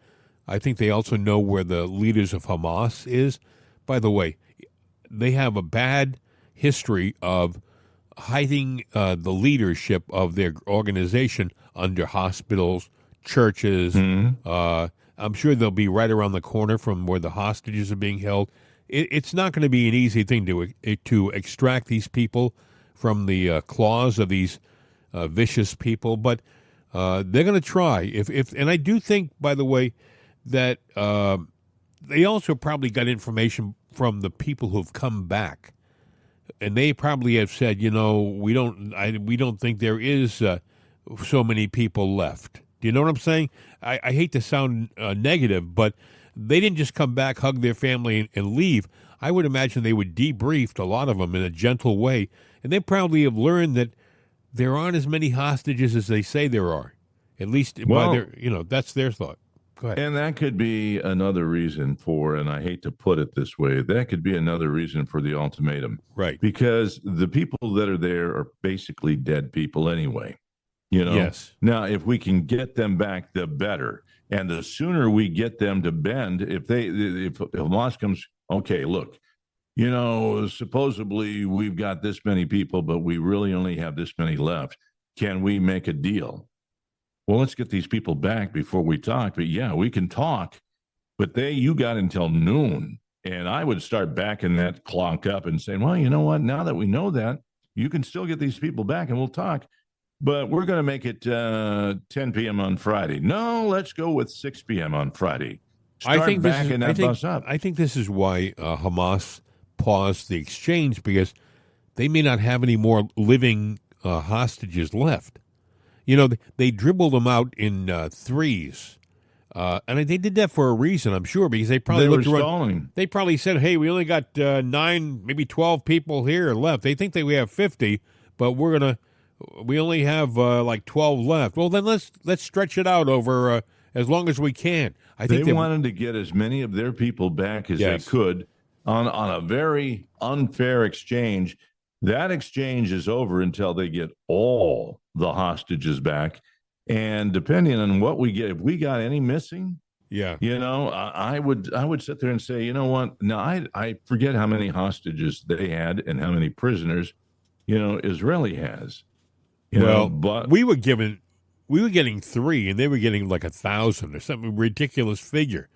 I think they also know where the leaders of Hamas is. By the way, they have a bad history of hiding the leadership of their organization under hospitals, churches. I'm sure they'll be right around the corner from where the hostages are being held. It's not going to be an easy thing to extract these people from the claws of these vicious people, but they're going to try. And I do think, by the way, that they also probably got information from the people who've come back, and they probably have said, we don't think there is so many people left. Do you know what I'm saying? I hate to sound negative, but they didn't just come back, hug their family, and leave. I would imagine they would debrief a lot of them in a gentle way, and they probably have learned that there aren't as many hostages as they say there are. At least, that's their thought. Go ahead. And that could be another reason for, and I hate to put it this way, that could be another reason for the ultimatum. Right. Because the people that are there are basically dead people anyway. Yes. Now, if we can get them back, the better. And the sooner we get them to bend, if Hamas comes, okay, look, supposedly we've got this many people, but we really only have this many left. Can we make a deal? Well, let's get these people back before we talk. But yeah, we can talk, but you got until noon. And I would start backing that clock up and saying, well, you know what? Now that we know that, you can still get these people back and we'll talk. But we're going to make it 10 p.m. on Friday. No, let's go with 6 p.m. on Friday. I think this is why Hamas paused the exchange, because they may not have any more living hostages left. They dribbled them out in threes. And they did that for a reason, I'm sure, because they probably looked around. They probably said, hey, we only got 9, maybe 12 people here left. They think that we have 50, but we only have like 12 left. Well, then let's stretch it out over as long as we can. I think they wanted to get as many of their people back as they could on a very unfair exchange. That exchange is over until they get all the hostages back. And depending on what we get, if we got any missing, Yeah. I would sit there and say, you know what? Now I forget how many hostages they had and how many prisoners, Israeli has. But we were getting 3, and they were getting like 1,000 or something ridiculous figure.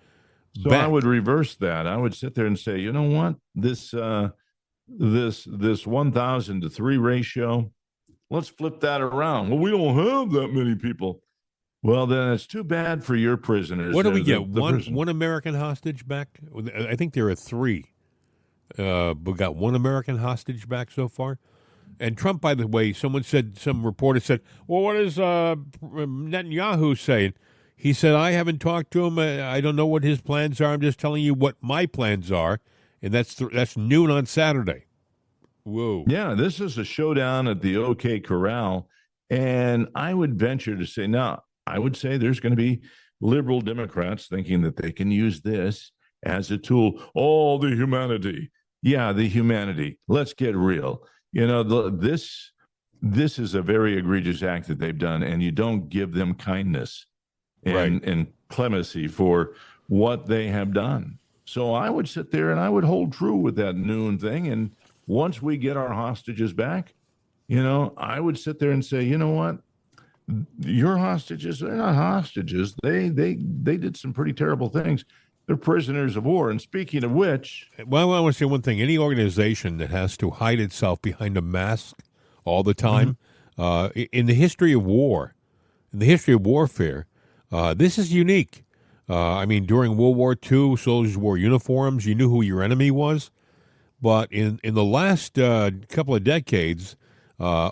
So I would reverse that. I would sit there and say, you know what? This 1,000 to 3 ratio, let's flip that around. Well, we don't have that many people. Well, then it's too bad for your prisoners. What do we get? One American hostage back? I think there are 3. We got one American hostage back so far. And Trump, by the way, some reporter said, well, what is Netanyahu saying? He said, I haven't talked to him. I don't know what his plans are. I'm just telling you what my plans are. And that's noon on Saturday. Whoa. Yeah, this is a showdown at the OK Corral. And I would venture to say, I would say there's going to be liberal Democrats thinking that they can use this as a tool. Oh, the humanity. Yeah, the humanity. Let's get real. This is a very egregious act that they've done, and you don't give them kindness and clemency for what they have done. So I would sit there and I would hold true with that noon thing. And once we get our hostages back, I would sit there and say, you know what? Your hostages, they're not hostages. They did some pretty terrible things. They're prisoners of war. And speaking of which... Well, I want to say one thing. Any organization that has to hide itself behind a mask all the time, in the history of war, in the history of warfare, this is unique. During World War II, soldiers wore uniforms. You knew who your enemy was. But in the last couple of decades,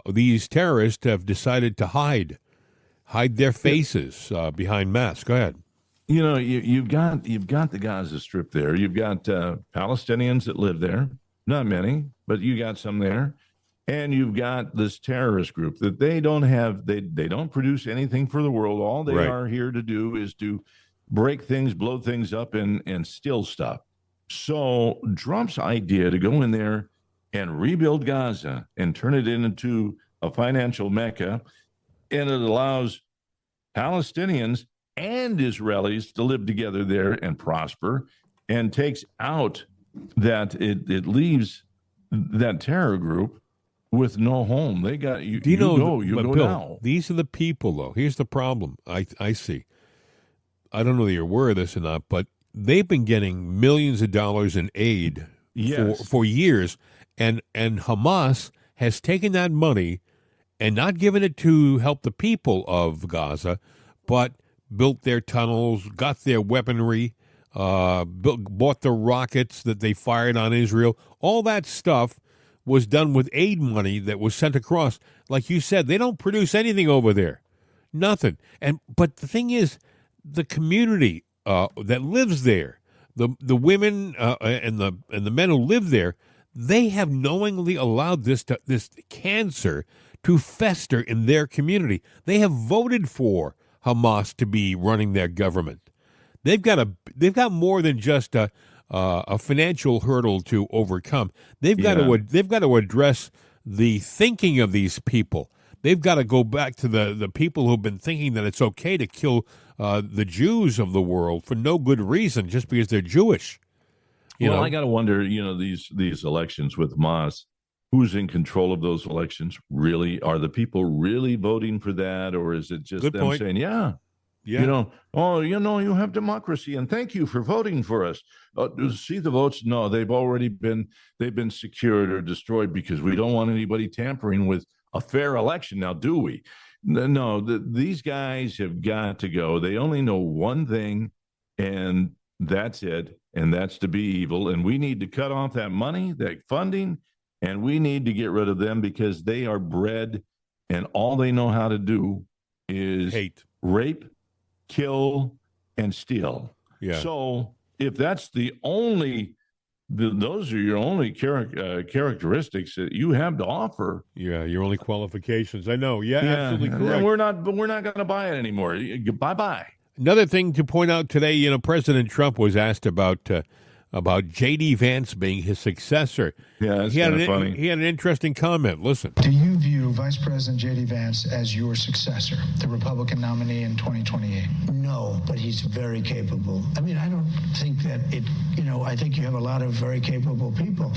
these terrorists have decided to hide their faces behind masks. Go ahead. You've got the Gaza Strip there. You've got Palestinians that live there. Not many, but you got some there. And you've got this terrorist group that they don't produce anything for the world. All they are here to do is to break things, blow things up, and steal stuff. So Trump's idea to go in there and rebuild Gaza and turn it into a financial mecca, and it allows Palestinians and Israelis to live together there and prosper, and takes out that it leaves that terror group with no home. They got you. Bill, now. These are the people, though. Here's the problem. I see. I don't know that you're aware of this or not, but they've been getting millions of dollars in aid for years, and Hamas has taken that money and not given it to help the people of Gaza, but built their tunnels, got their weaponry, bought the rockets that they fired on Israel. All that stuff was done with aid money that was sent across. Like you said, they don't produce anything over there. Nothing. But the thing is, the community that lives there, the women and the men who live there, they have knowingly allowed this cancer to fester in their community. They have voted for Hamas to be running their government. They've got more than just a financial hurdle to overcome. They've got to address the thinking of these people. They've got to go back to the people who've been thinking that it's okay to kill the Jews of the world for no good reason just because they're Jewish. I got to wonder, these elections with Hamas, who's in control of those elections? Really, are the people really voting for that, or is it just Good them point. saying, yeah, you have democracy, and thank you for voting for us. See the votes? No, they've been secured or destroyed because we don't want anybody tampering with a fair election. Now, do we? No, these guys have got to go. They only know one thing, and that's it, and that's to be evil. And we need to cut off that money, that funding, and we need to get rid of them because they are bred, and all they know how to do is hate, rape, kill, and steal. Yeah. So if that's those are your only characteristics that you have to offer. Yeah, your only qualifications. I know. Yeah, absolutely correct. And we're not going to buy it anymore. Bye-bye. Another thing to point out today, President Trump was asked about about J.D. Vance being his successor. Yeah, that's he had kind of funny. He had an interesting comment. Listen. Do you view Vice President J.D. Vance as your successor, the Republican nominee in 2028? No, but he's very capable. I mean, I don't think that I think you have a lot of very capable people.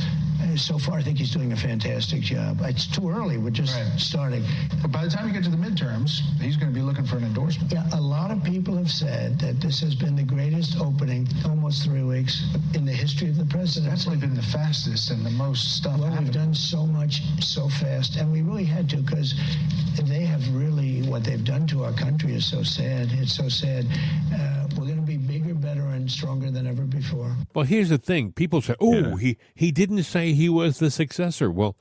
So far, I think he's doing a fantastic job. It's too early. We're just starting. But by the time you get to the midterms, he's going to be looking for an endorsement. Yeah, a lot of people have said that this has been the greatest opening, almost 3 weeks, in the history of the presidency. That's been the fastest and the most stuff. Well, we've done so much so fast, and we really had to, because they have really, what they've done to our country is so sad. It's so sad. We're going to be bigger, better, and stronger than ever before. Well, here's the thing. People say, he didn't say he was the successor. Well,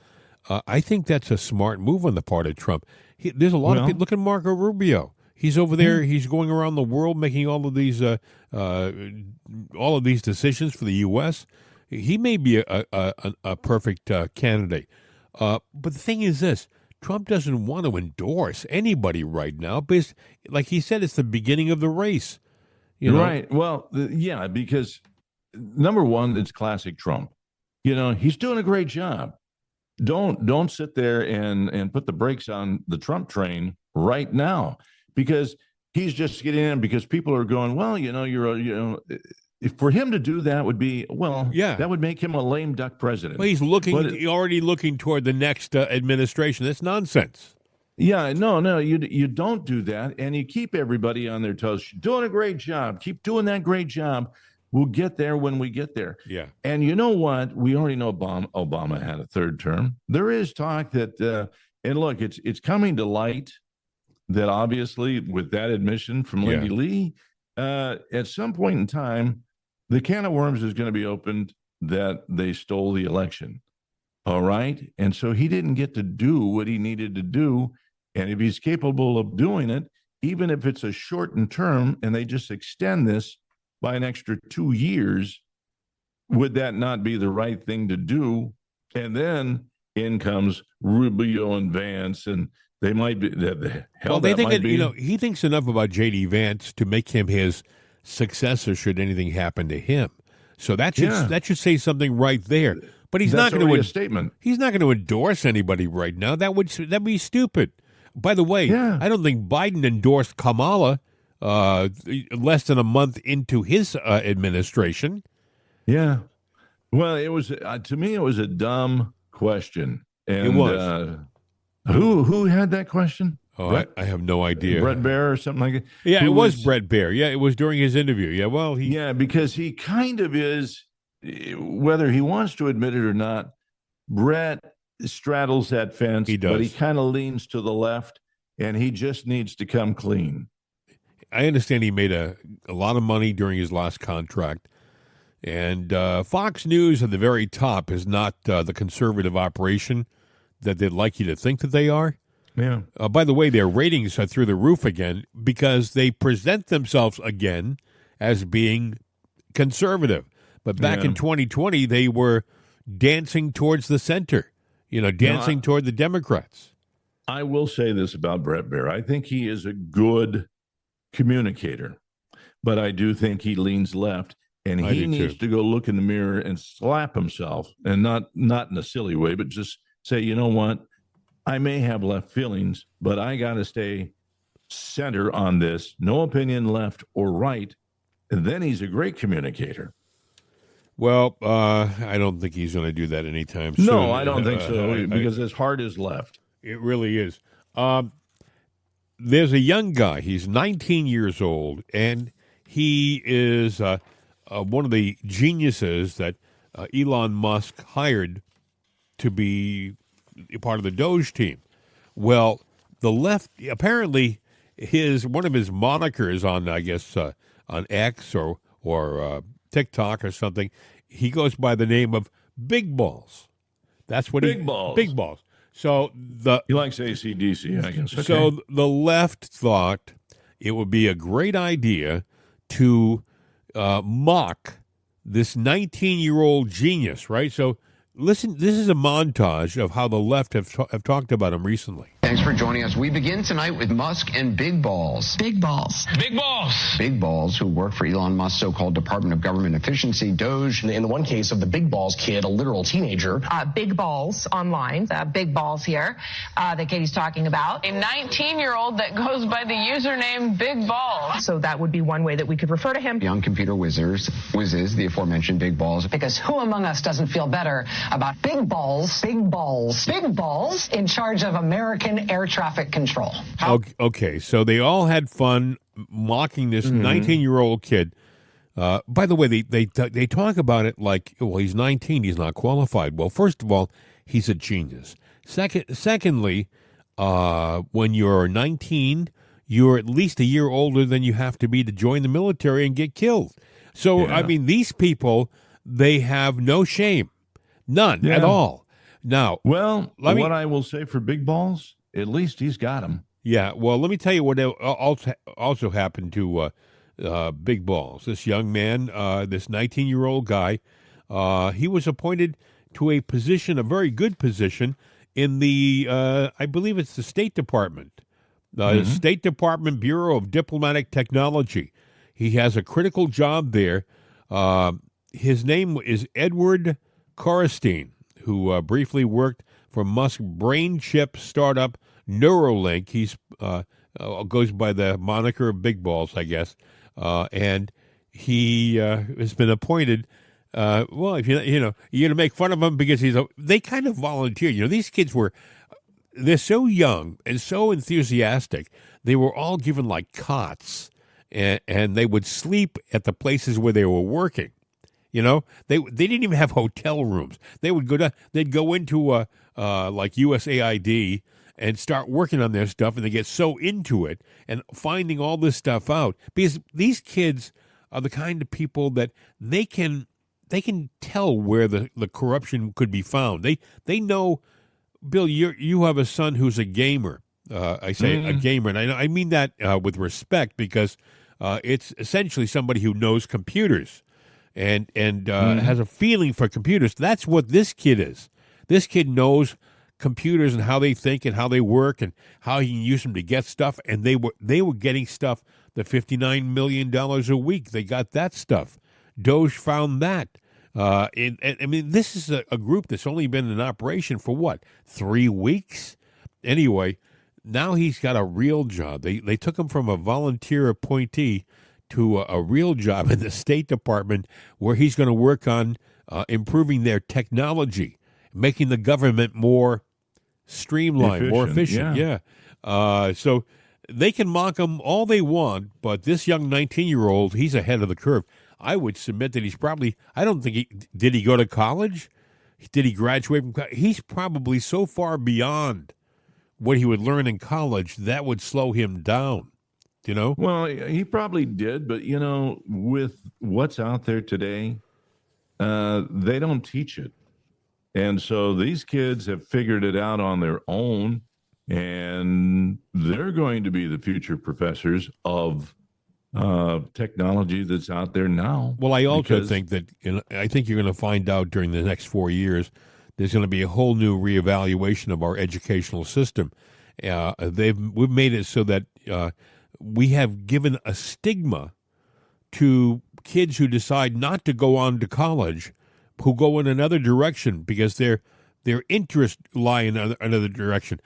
I think that's a smart move on the part of Trump. There's a lot of people. Look at Marco Rubio. He's over there. He's going around the world making all of these decisions for the U.S. He may be a perfect candidate. But the thing is this. Trump doesn't want to endorse anybody right now because, like he said, it's the beginning of the race. You know? Right. Well, because number one, it's classic Trump. He's doing a great job. Don't sit there and put the brakes on the Trump train right now, because he's just getting in, because people are going, well, if for him to do that would be, that would make him a lame duck president. Well, he's already looking toward the next administration. That's nonsense. Yeah, no, you don't do that, and you keep everybody on their toes. You're doing a great job. Keep doing that great job. We'll get there when we get there. Yeah. And you know what? We already know Obama had a third term. There is talk that, and look, it's coming to light that obviously with that admission from Lindy Lee, at some point in time, the can of worms is going to be opened that they stole the election. All right. And so he didn't get to do what he needed to do. And if he's capable of doing it, even if it's a shortened term and they just extend this by an extra 2 years, would that not be the right thing to do? And then in comes Rubio and Vance, and they might be he thinks enough about J.D. Vance to make him his successor should anything happen to him. So that should say something right there. But he's not going to statement. He's not going to endorse anybody right now. That'd be stupid. By the way, I don't think Biden endorsed Kamala less than a month into his administration. Yeah. Well, it was to me it was a dumb question. And it was. Who had that question? Oh, I have no idea. Brett Baer or something like that? Yeah, it was Brett Baer. Yeah, it was during his interview. Yeah, well, because he kind of is, whether he wants to admit it or not, Brett straddles that fence. He does. But he kind of leans to the left, and he just needs to come clean. I understand he made a lot of money during his last contract. And Fox News at the very top is not the conservative operation that they'd like you to think that they are. Yeah. By the way, their ratings are through the roof again because they present themselves again as being conservative. But back in 2020, they were dancing towards the center, dancing toward the Democrats. I will say this about Brett Baer. I think he is a good communicator, but I do think he leans left, and he needs to go look in the mirror and slap himself, and not in a silly way, but just say, you know what? I may have left feelings, but I got to stay center on this. No opinion left or right. And then he's a great communicator. Well, I don't think he's going to do that anytime soon. No, I don't think so, because his heart is left. It really is. There's a young guy. He's 19 years old, and he is one of the geniuses that Elon Musk hired to be part of the Doge team. Well, the left, apparently one of his monikers on, I guess, on X or TikTok or something, he goes by the name of Big Balls. That's what Big Balls. Big Balls. So he likes AC/DC, I guess. Okay. So the left thought it would be a great idea to mock this 19-year-old genius, right? So listen, this is a montage of how the left have talked about him recently. Thanks for joining us. We begin tonight with Musk and Big Balls. Big Balls. Big Balls. Big Balls, who work for Elon Musk's so-called Department of Government Efficiency, Doge. In the one case of the Big Balls kid, a literal teenager. Big Balls online, Big Balls here, that Katie's talking about. A 19-year-old that goes by the username Big Balls. So that would be one way that we could refer to him. Young computer whizzes, the aforementioned Big Balls. Because who among us doesn't feel better about Big Balls, Big Balls, Big Balls in charge of American air traffic control? Okay, so they all had fun mocking this 19-year-old kid. By the way, they talk about it like, well, he's 19, he's not qualified. Well, first of all, he's a genius. Secondly, when you're 19, you're at least a year older than you have to be to join the military and get killed. So, I mean, these people, they have no shame. None at all. Now, well, what I will say for Big Balls, at least he's got them. Yeah, well, let me tell you what also happened to Big Balls. This young man, this 19-year-old guy, he was appointed to a position, a very good position, in the, I believe it's the State Department, State Department Bureau of Diplomatic Technology. He has a critical job there. His name is Edward Korestein, who briefly worked for Musk's brain chip startup Neuralink. He's goes by the moniker of Big Balls, I guess, and he has been appointed. Well, if you're going to make fun of him because they kind of volunteer. These kids they're so young and so enthusiastic. They were all given like cots, and they would sleep at the places where they were working. They didn't even have hotel rooms. They would they'd go into like USAID and start working on their stuff, and they get so into it and finding all this stuff out, because these kids are the kind of people that they can tell where the corruption could be found. They know. Bill, you have a son who's a gamer. I say a gamer, and I mean that with respect, because it's essentially somebody who knows computers and has a feeling for computers. That's what this kid is. This kid knows computers and how they think and how they work and how he can use them to get stuff. And they were getting stuff, the $59 million a week. They got that stuff. Doge found that. I mean, this is a group that's only been in operation for what, 3 weeks? Anyway, now he's got a real job. They took him from a volunteer appointee to a real job in the State Department, where he's going to work on improving their technology, making the government more streamlined, more efficient. Yeah. So they can mock him all they want, but this young 19-year-old, he's ahead of the curve. I would submit that he's probably, I don't think did he go to college? Did he graduate from college? He's probably so far beyond what he would learn in college, that would slow him down, Well, he probably did, but, with what's out there today, they don't teach it. And so these kids have figured it out on their own, and they're going to be the future professors of technology that's out there now. Well, I also think that I think you're going to find out during the next 4 years there's going to be a whole new reevaluation of our educational system. We've made it so that we have given a stigma to kids who decide not to go on to college, who go in another direction because their interests lie in another direction.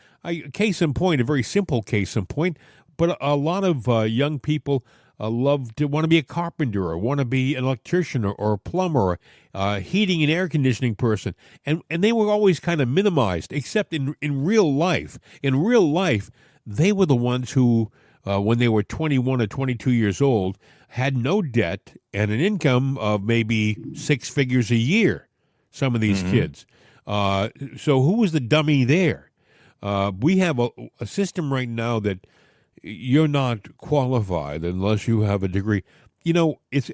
Case in point, a very simple case in point, but a lot of young people want to be a carpenter or want to be an electrician or a plumber or heating and air conditioning person. And they were always kind of minimized, except in real life. In real life, they were the ones who, when they were 21 or 22 years old, had no debt and an income of maybe 6 figures a year, some of these kids. So who was the dummy there? We have a system right now that you're not qualified unless you have a degree.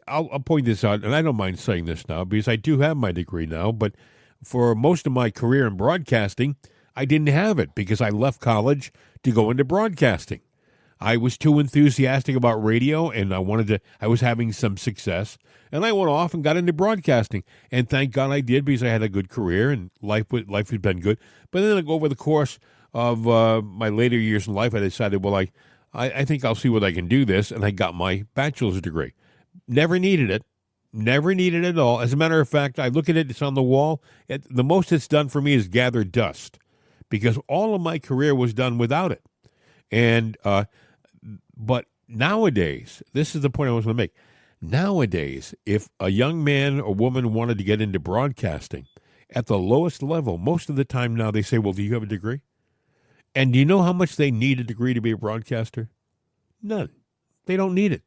I'll point this out, and I don't mind saying this now because I do have my degree now, but for most of my career in broadcasting, I didn't have it because I left college to go into broadcasting. I was too enthusiastic about radio, and I was having some success, and I went off and got into broadcasting. And thank God I did, because I had a good career and life has been good. But then over the course of my later years in life, I decided, well, I think I'll see what I can do this, and I got my bachelor's degree. Never needed it. Never needed it at all. As a matter of fact, I look at it, it's on the wall. The most it's done for me is gather dust, because all of my career was done without it. And but nowadays, this is the point I was going to make. Nowadays, if a young man or woman wanted to get into broadcasting at the lowest level, most of the time now they say, well, do you have a degree? And do you know how much they need a degree to be a broadcaster? None. They don't need it.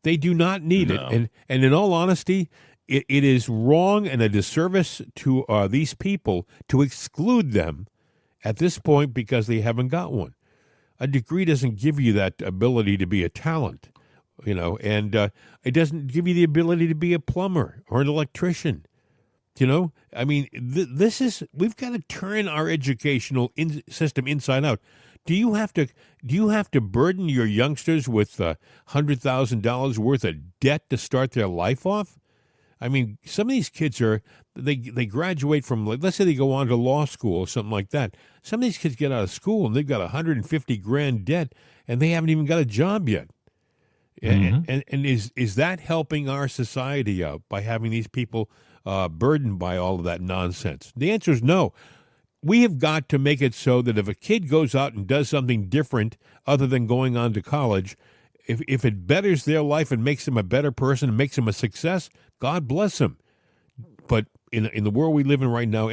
They do not need it. And in all honesty, it is wrong and a disservice to these people to exclude them at this point because they haven't got one. A degree doesn't give you that ability to be a talent, and it doesn't give you the ability to be a plumber or an electrician. I mean, we've got to turn our educational system inside out. Do you have to burden your youngsters with $100,000 worth of debt to start their life off? I mean, some of these kids they graduate from, let's say they go on to law school or something like that. Some of these kids get out of school and they've got $150,000 debt and they haven't even got a job yet. Mm-hmm. And is that helping our society out by having these people burdened by all of that nonsense? The answer is no. We have got to make it so that if a kid goes out and does something different other than going on to college, if it betters their life and makes them a better person and makes them a success, God bless them. But in the world we live in right now,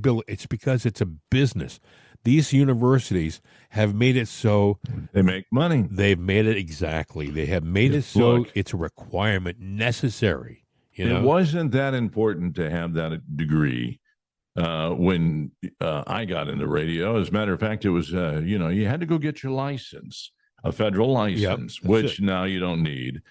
Bill, it's because it's a business. These universities have made it so they make money. They've made it exactly. They have made it so it's a requirement necessary. It wasn't that important to have that degree when I got into radio. As a matter of fact, it was you had to go get your license, a federal license, which now you don't need,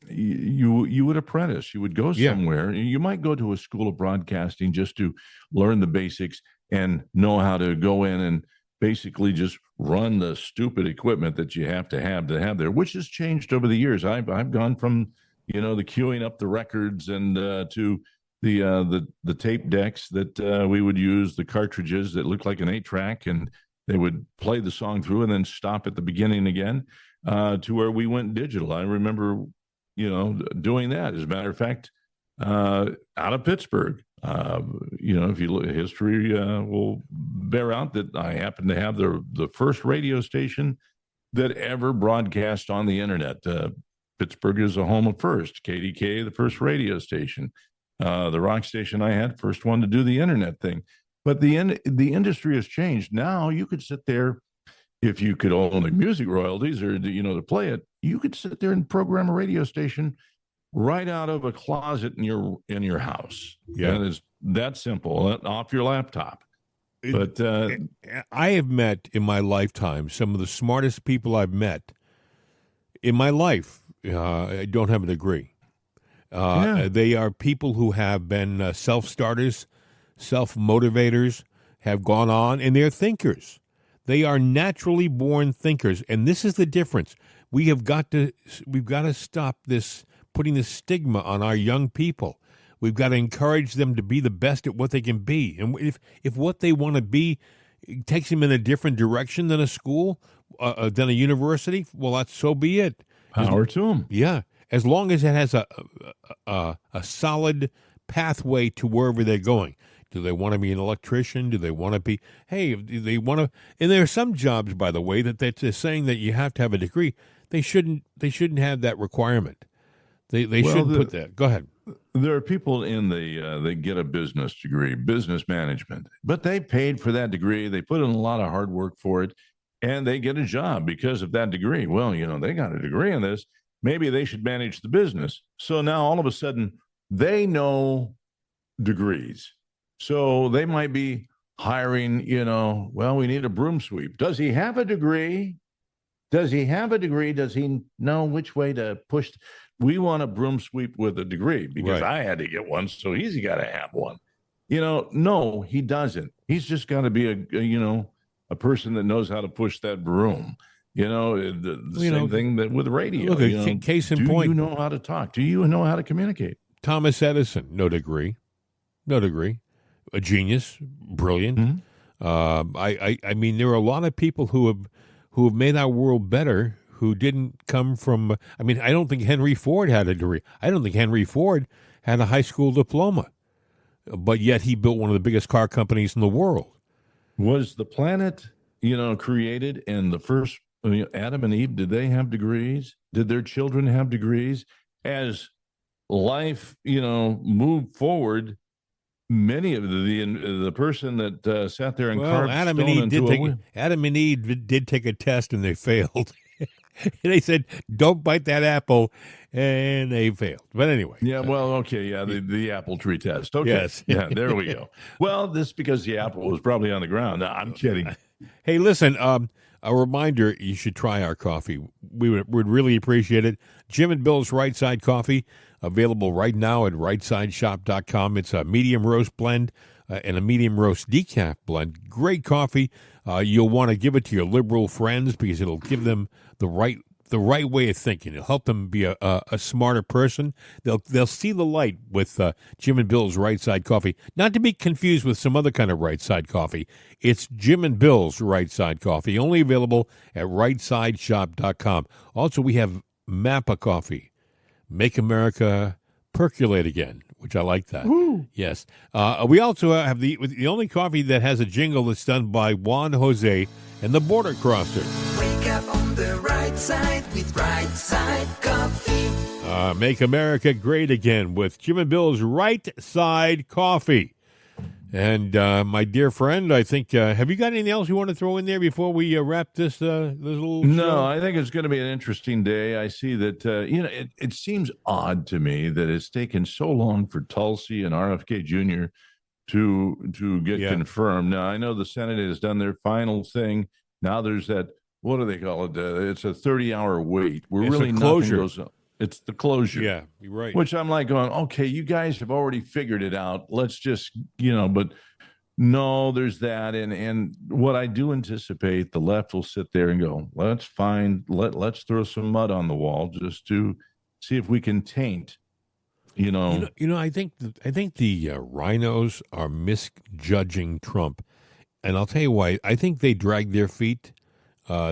you would apprentice. You would go somewhere. You might go to a school of broadcasting just to learn the basics and know how to go in and basically just run the stupid equipment that you have there, which has changed over the years. I've gone from the queuing up the records and to the tape decks that we would use, the cartridges that looked like an 8-track, and they would play the song through and then stop at the beginning again, to where we went digital. I remember doing that. As a matter of fact, out of Pittsburgh, if you look at history, will bear out that I happen to have the first radio station that ever broadcast on the internet. Pittsburgh is a home of first. KDK, the first radio station. The rock station I had, first one to do the internet thing. But the industry has changed. Now you could sit there, if you could own the music royalties or to play it, you could sit there and program a radio station right out of a closet in your house. Yeah, and it's that simple, off your laptop. But I have met in my lifetime some of the smartest people I've met in my life. I don't have a degree. They are people who have been self-starters, self-motivators, have gone on, and they're thinkers. They are naturally born thinkers, and this is the difference. We've got to stop this, putting this stigma on our young people. We've got to encourage them to be the best at what they can be. And if what they want to be takes them in a different direction than a school, than a university, well, that's so be it. Power to them. Yeah, as long as it has a solid pathway to wherever they're going. Do they want to be an electrician? Do they want to be? Hey, do they want to? And there are some jobs, by the way, that they're saying that you have to have a degree. They shouldn't have that requirement. They shouldn't put that. Go ahead. There are people they get a business degree, business management, but they paid for that degree. They put in a lot of hard work for it, and they get a job because of that degree. Well, they got a degree in this. Maybe they should manage the business. So now all of a sudden they know degrees. So they might be hiring, we need a broom sweep. Does he have a degree? Does he know which way to push? We want a broom sweep with a degree because I had to get one. So he's got to have one. No, he doesn't. He's just got to be a person that knows how to push that broom. The same thing that with radio. Look, case in point. Do you know how to talk? Do you know how to communicate? Thomas Edison, no degree. A genius, brilliant. I mean, there are a lot of people who have made our world better who didn't come from. I mean, I don't think Henry Ford had a degree. I don't think Henry Ford had a high school diploma, but yet he built one of the biggest car companies in the world. Was the planet, created, and the first Adam and Eve, did they have degrees? Did their children have degrees? As life, moved forward, many of the person that sat there and carved Adam stone and Eve into Adam and Eve did take a test and they failed. They said, "Don't bite that apple," and they failed. But anyway, yeah. Well, okay, yeah. The apple tree test. Okay, yes. Yeah. There we go. Well, this is because the apple was probably on the ground. No, I'm kidding. Hey, listen. A reminder: you should try our coffee. We would really appreciate it. Jim and Bill's Right Side Coffee, available right now at rightsideshop.com. It's a medium roast blend and a medium roast decaf blend. Great coffee. You'll want to give it to your liberal friends because it'll give them the right way of thinking. It'll help them be a smarter person. They'll see the light with Jim and Bill's Right Side Coffee. Not to be confused with some other kind of Right Side Coffee. It's Jim and Bill's Right Side Coffee, only available at rightsideshop.com. Also, we have Mappa Coffee. Make America Percolate Again, which I like that. Woo. Yes. We also have the only coffee that has a jingle that's done by Juan Jose and the Border Crossers. Wake up on the right side with Right Side Coffee. Make America Great Again with Jim and Bill's Right Side Coffee. And my dear friend, I think, have you got anything else you want to throw in there before we wrap this little show? No, I think it's going to be an interesting day. I see that, it seems odd to me that it's taken so long for Tulsi and RFK Jr. to get confirmed. Now, I know the Senate has done their final thing. Now there's that, what do they call it? It's a 30-hour wait. We're really closure. Goes on. It's the closure. Yeah, you're right. Which I'm like going, okay, you guys have already figured it out. Let's just, but no, there's that. And what I do anticipate, the left will sit there and go, let's throw some mud on the wall just to see if we can taint, I think the rhinos are misjudging Trump. And I'll tell you why. I think they drag their feet,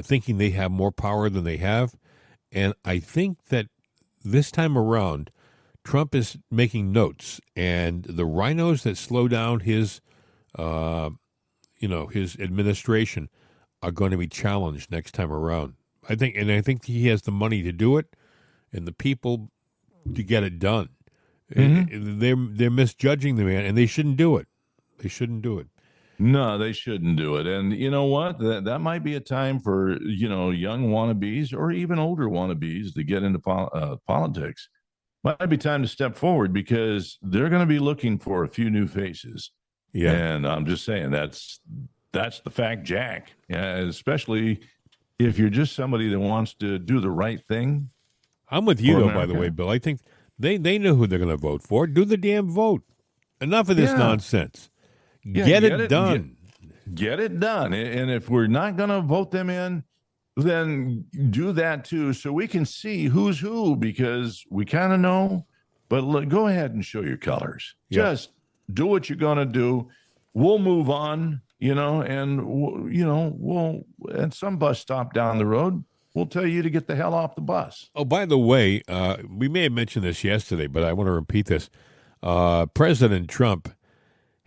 thinking they have more power than they have. And I think that this time around, Trump is making notes, and the rhinos that slow down his administration are going to be challenged next time around. I think he has the money to do it, and the people to get it done. Mm-hmm. They're misjudging the man, and they shouldn't do it. They shouldn't do it. No, they shouldn't do it. And you know what? That might be a time for, young wannabes or even older wannabes to get into politics. Might be time to step forward because they're going to be looking for a few new faces. Yeah. And I'm just saying that's the fact, Jack. Especially if you're just somebody that wants to do the right thing. I'm with you, though, by the way, Bill. I think they know who they're going to vote for. Do the damn vote. Enough of this nonsense. Yeah, get it done. Get it done. And if we're not going to vote them in, then do that too, so we can see who's who, because we kind of know. But go ahead and show your colors. Yeah. Just do what you're going to do. We'll move on, and we'll at some bus stop down the road, we'll tell you to get the hell off the bus. Oh, by the way, we may have mentioned this yesterday, but I want to repeat this. President Trump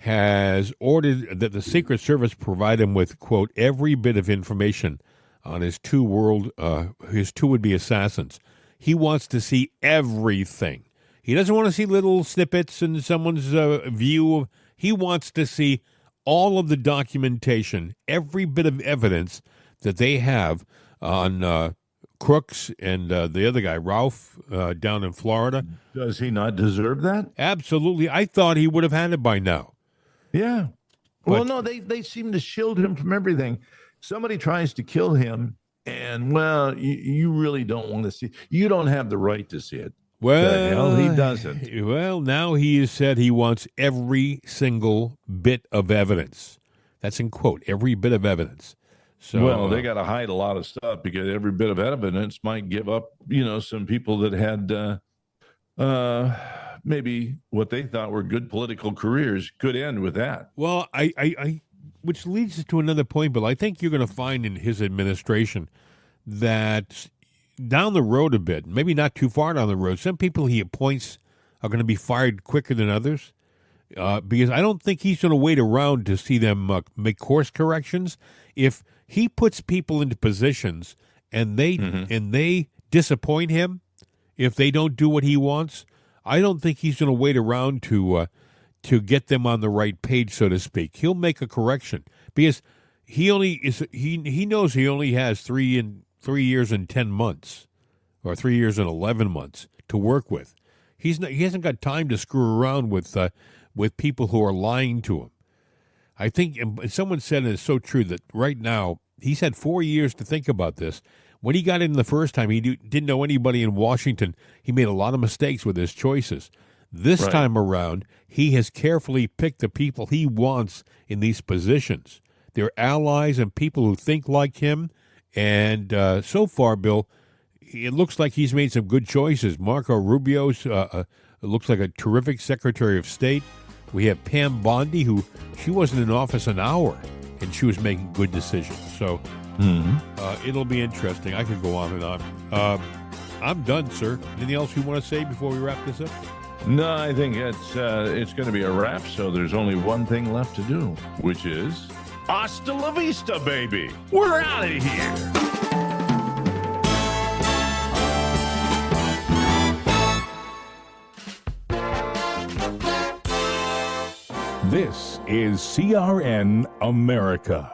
has ordered that the Secret Service provide him with, quote, every bit of information on his two would-be assassins. He wants to see everything. He doesn't want to see little snippets in someone's view. He wants to see all of the documentation, every bit of evidence that they have on Crooks and the other guy, Ralph, down in Florida. Does he not deserve that? Absolutely. I thought he would have had it by now. Yeah. Well, no, they seem to shield him from everything. Somebody tries to kill him, and, you really don't want to see. You don't have the right to see it. Well, the hell he doesn't. Well, now he has said he wants every single bit of evidence. That's in quote, every bit of evidence. So, they got to hide a lot of stuff because every bit of evidence might give up, some people that had maybe what they thought were good political careers could end with that. Well, which leads us to another point, Bill. I think you're going to find in his administration that down the road a bit, maybe not too far down the road, some people he appoints are going to be fired quicker than others. Because I don't think he's going to wait around to see them make course corrections. If he puts people into positions and they disappoint him, if they don't do what he wants, I don't think he's going to wait around to get them on the right page, so to speak. He'll make a correction because he knows he only has 3 years and 10 months, or 3 years and 11 months to work with. He hasn't got time to screw around with people who are lying to him. I think, and someone said, and it's so true, that right now he's had 4 years to think about this. When he got in the first time, he didn't know anybody in Washington. He made a lot of mistakes with his choices. This time around, he has carefully picked the people he wants in these positions. They're allies and people who think like him. And so far, Bill, it looks like he's made some good choices. Marco Rubio's looks like a terrific Secretary of State. We have Pam Bondi, who she wasn't in office an hour, and she was making good decisions. So it'll be interesting. I could go on and on. I'm done, sir. Anything else you want to say before we wrap this up? No, I think it's going to be a wrap, so there's only one thing left to do, which is hasta la vista, baby. We're out of here. This is CRN America.